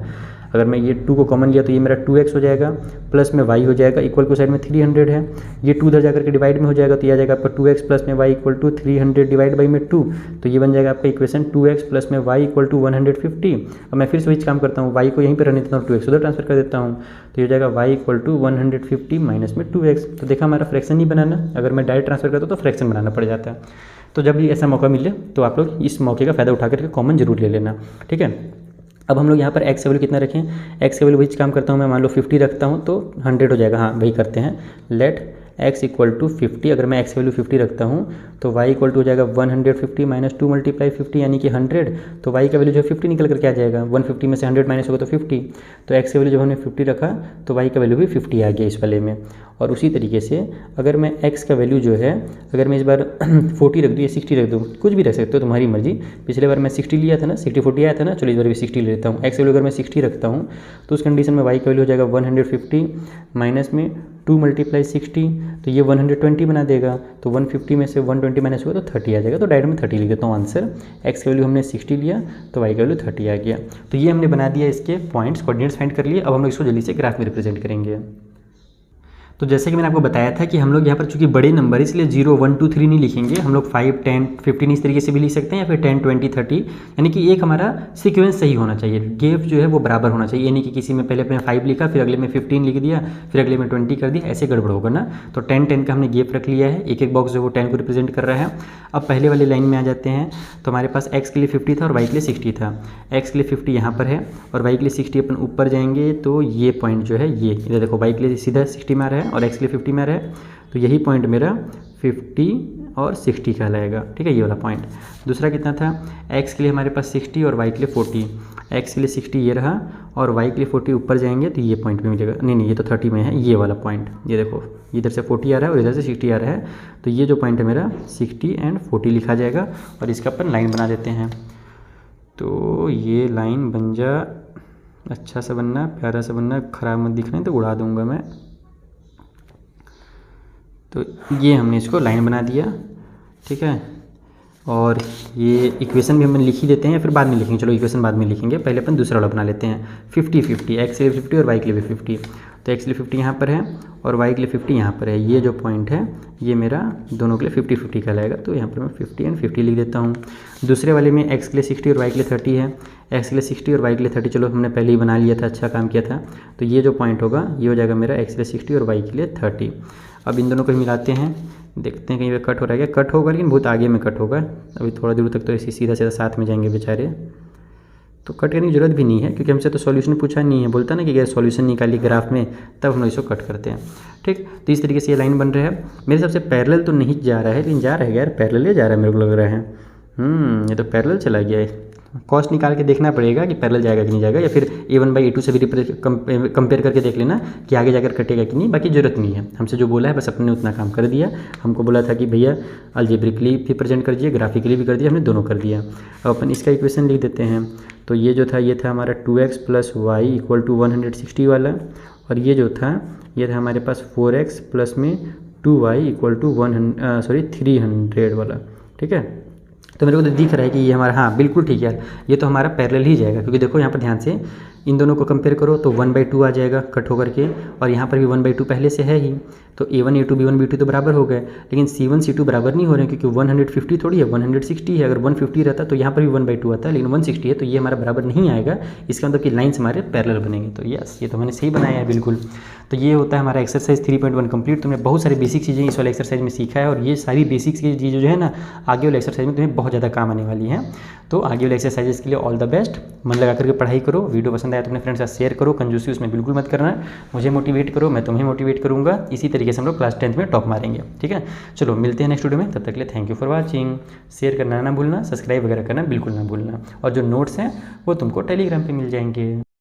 अगर मैं ये 2 को कॉमन लिया तो ये मेरा 2x हो जाएगा, प्लस में y हो जाएगा, इक्वल को साइड में 300 है, ये 2 उधर जाकर के डिवाइड में हो जाएगा, तो ये आ जाएगा आपका 2x प्लस में y equal to 300 divide by में 2, तो ये बन जाएगा आपका इक्वेशन 2x प्लस में y इक्वल टू 150। अब मैं फिर स्विच काम करता हूँ, y को यहीं पर रहने देता हूँ, 2x उधर ट्रांसफर कर देता हूँ, तो ये हो जाएगा y इक्वल टू 150 माइनस में 2x। तो देखा हमारा फ्रैक्शन नहीं बनाना, अगर मैं डायरेक्ट ट्रांसफर करता तो फ्रैक्शन बनाना पड़ जाता है। तो जब भी ऐसा मौका मिले तो आप लोग इस मौके का फ़ायदा उठा करके कॉमन जरूर ले लेना, ठीक है। अब हम लोग यहाँ पर x का वैल्यू कितना रखें, x का वैल्यू वही काम करता हूँ मैं, मान लो 50 रखता हूँ तो 100 हो जाएगा, हाँ वही करते हैं, लेट x इक्वल टू 50, अगर मैं x वैल्यू 50 रखता हूँ तो y इक्वल टू हो जाएगा 150 माइनस 2 मल्टीप्लाई 50 यानी कि 100, तो y का वैल्यू जो 50 निकल करके आ जाएगा, 150 में से 100 माइनस होगा तो 50, तो x का वैल्यू जब हमने 50 रखा तो y का वैल्यू भी 50 आ गया इस वाले में। और उसी तरीके से अगर मैं x का वैल्यू जो है, अगर मैं इस बार 40 रख दूँ या 60 रख दूँ, कुछ भी रख सकते हो तुम्हारी मर्जी, पिछले बार मैं 60 लिया था ना, 60-40 आया था ना, चलो इस बार भी 60 ले लेता हूँ। x वैल्यू अगर मैं 60 रखता हूँ तो उस कंडीशन में y का वैल्यू हो जाएगा 150 माइनस में 2 मल्टीप्लाई 60, तो ये 120 बना देगा, तो 150 में से 120 माइनस होगा तो 30 आ जाएगा, तो डायरेक्ट में 30 लिख देता हूँ आंसर। x का वैल्यू हमने 60 लिया तो y का वैल्यू 30 आ गया। तो ये हमने बना दिया, इसके पॉइंट्स कोऑर्डिनेट्स फाइंड कर लिए। अब हम लोग इसको जल्दी से ग्राफ में रिप्रेजेंट करेंगे। तो जैसे कि मैंने आपको बताया था कि हम लोग यहाँ पर चूंकि बड़े नंबर है इसलिए 0, 1, 2, 3 नहीं लिखेंगे, हम लोग 5, 10, 15 इस तरीके से भी लिख सकते हैं, या फिर 10, 20, 30, यानी कि एक हमारा सीक्वेंस सही होना चाहिए, गैप जो है वो बराबर होना चाहिए, यानी कि किसी में पहले 5 लिखा, फिर अगले में 15 लिख दिया, फिर अगले में 20 कर दिया, ऐसे गड़बड़ होगा ना। तो 10, 10 का हमने गैप रख लिया है, एक एक बॉक्स जो वो 10 को रिप्रेजेंट कर रहा है। अब पहले वाली लाइन में आ जाते हैं, तो हमारे पास x के लिए 50 था और y के लिए 60 था, x के लिए 50 यहाँ पर है और y के लिए 60, अपन ऊपर जाएंगे तो ये पॉइंट जो है ये इधर देखो, y के लिए सीधा 60 में आ रहा है और x के लिए 50 में आ रहा है, तो यही पॉइंट मेरा 50 और 60 कहलाएगा, ठीक है, ये वाला पॉइंट। दूसरा कितना था, x के लिए हमारे पास 60 और y के लिए 40, x के लिए 60 ये रहा और y के लिए 40 ऊपर जाएंगे तो ये पॉइंट भी मिलेगा, नहीं ये तो 30 में है, ये वाला पॉइंट, ये देखो इधर से 40 आ रहा है और इधर से 60 आ रहा है, तो ये जो पॉइंट है मेरा 60 एंड 40 लिखा जाएगा और इसका अपन लाइन बना देते हैं। तो ये लाइन बन जा, अच्छा सा बनना, प्यारा सा बनना, खराब मत दिखना है तो उड़ा दूंगा मैं। तो ये हमने इसको लाइन बना दिया, ठीक है, और ये इक्वेशन भी हम लिख ही देते हैं या फिर बाद में लिखेंगे, चलो इक्वेशन बाद में लिखेंगे, पहले अपन दूसरा वाला बना लेते हैं। 50, 50, x के लिए 50 और y के लिए भी 50, तो x के लिए 50 यहाँ पर है और y के लिए 50 यहाँ पर है, ये जो पॉइंट है ये मेरा दोनों के लिए 50, 50 कहलाएगा, तो यहाँ पर मैं 50 एंड 50 लिख देता हूँ। दूसरे वाले में x के लिए 60 और y के लिए 30 है, x के लिए 60 और y के लिए 30 चलो हमने पहले ही बना लिया था, अच्छा काम किया था, तो ये जो पॉइंट होगा ये हो जाएगा मेरा x के लिए 60 और y के लिए 30। अब इन दोनों को मिलाते हैं, देखते हैं कहीं पे कट हो रहा है क्या, कट होगा लेकिन बहुत आगे में कट होगा, अभी थोड़ा दूर तक तो ऐसे सीधा सीधा साथ में जाएंगे बेचारे, तो कट करने की जरूरत भी नहीं है क्योंकि हमसे तो सॉल्यूशन पूछा नहीं है, बोलता ना कि अगर सॉल्यूशन निकालिए ग्राफ में तब हम लोग इसको कट करते हैं, ठीक। तो इस तरीके से ये लाइन बन रहा है, मेरे हिसाब से पैरेलल तो नहीं जा रहा है लेकिन जा रहा है यार, पैरेलल जा रहा है मेरे को लग रहा है, ये तो पैरेलल चला गया है, कॉस्ट निकाल के देखना पड़ेगा कि पैरेलल जाएगा कि नहीं जाएगा, या फिर a1/a2 से भी कंपेयर करके देख लेना कि आगे जाकर कटेगा कि नहीं, बाकी ज़रूरत नहीं है, हमसे जो बोला है बस अपने उतना काम कर दिया। हमको बोला था कि भैया अलजेब्रिकली भी प्रेजेंट कर दिए, ग्राफिकली भी कर दिया, हमने दोनों कर दिया। अब अपन इसका इक्वेशन लिख देते हैं, तो ये जो था ये था हमारा 2x plus Y equal to 160 वाला, और ये जो था ये था हमारे पास 4x प्लस में 2y इक्वल टू 300 वाला, ठीक है। तो मेरे को तो दिख रहा है कि ये हमारा, हाँ बिल्कुल ठीक है, ये तो हमारा पैरेलल ही जाएगा, क्योंकि देखो यहाँ पर ध्यान से इन दोनों को कंपेयर करो तो 1/2 आ जाएगा कट होकर के, और यहाँ पर भी 1/2 पहले से है ही, तो A1 A2 B1 B2 तो बराबर हो गए। लेकिन C1 C2 बराबर नहीं हो रहे हैं, क्योंकि 150 थोड़ी है, 160 है। अगर 150 रहता तो यहाँ पर भी 1/2 आता है, लेकिन 160 है तो ये हमारा बराबर नहीं आएगा। इसका मतलब कि लाइन्स हमारे पैरेलल बनेंगे। तो यस, ये तो मैंने सही बनाया है बिल्कुल। तो ये होता है हमारा एक्सरसाइज 3.1 कंप्लीट। तुमने बहुत सारी बेसिक चीज़ें इस वाले एक्सरसाइज में सीखा है, और ये सारी बेसिक्स की चीज़ें जो है ना, आगे वाले एक्सरसाइज में तुम्हें बहुत ज़्यादा काम आने वाली हैं। तो आगे वाले एक्सरसाइजेस के लिए ऑल द बेस्ट। मन लगा करके पढ़ाई करो। वीडियो पसंद आया तो अपने फ्रेंड्स के साथ शेयर करो, कंजूसी उसमें बिल्कुल मत करना। मुझे मोटिवेट करो, मैं तुम्हें मोटिवेट करूँगा। इसी तरीके से हम लोग क्लास 10th में टॉप मारेंगे, ठीक है। चलो मिलते हैं नेक्स्ट वीडियो में, तब तक के लिए thank you for watching. Share करना ना भूलना, सब्सक्राइब वगैरह करना बिल्कुल ना भूलना, और जो नोट्स हैं वो तुमको टेलीग्राम पे मिल जाएंगे।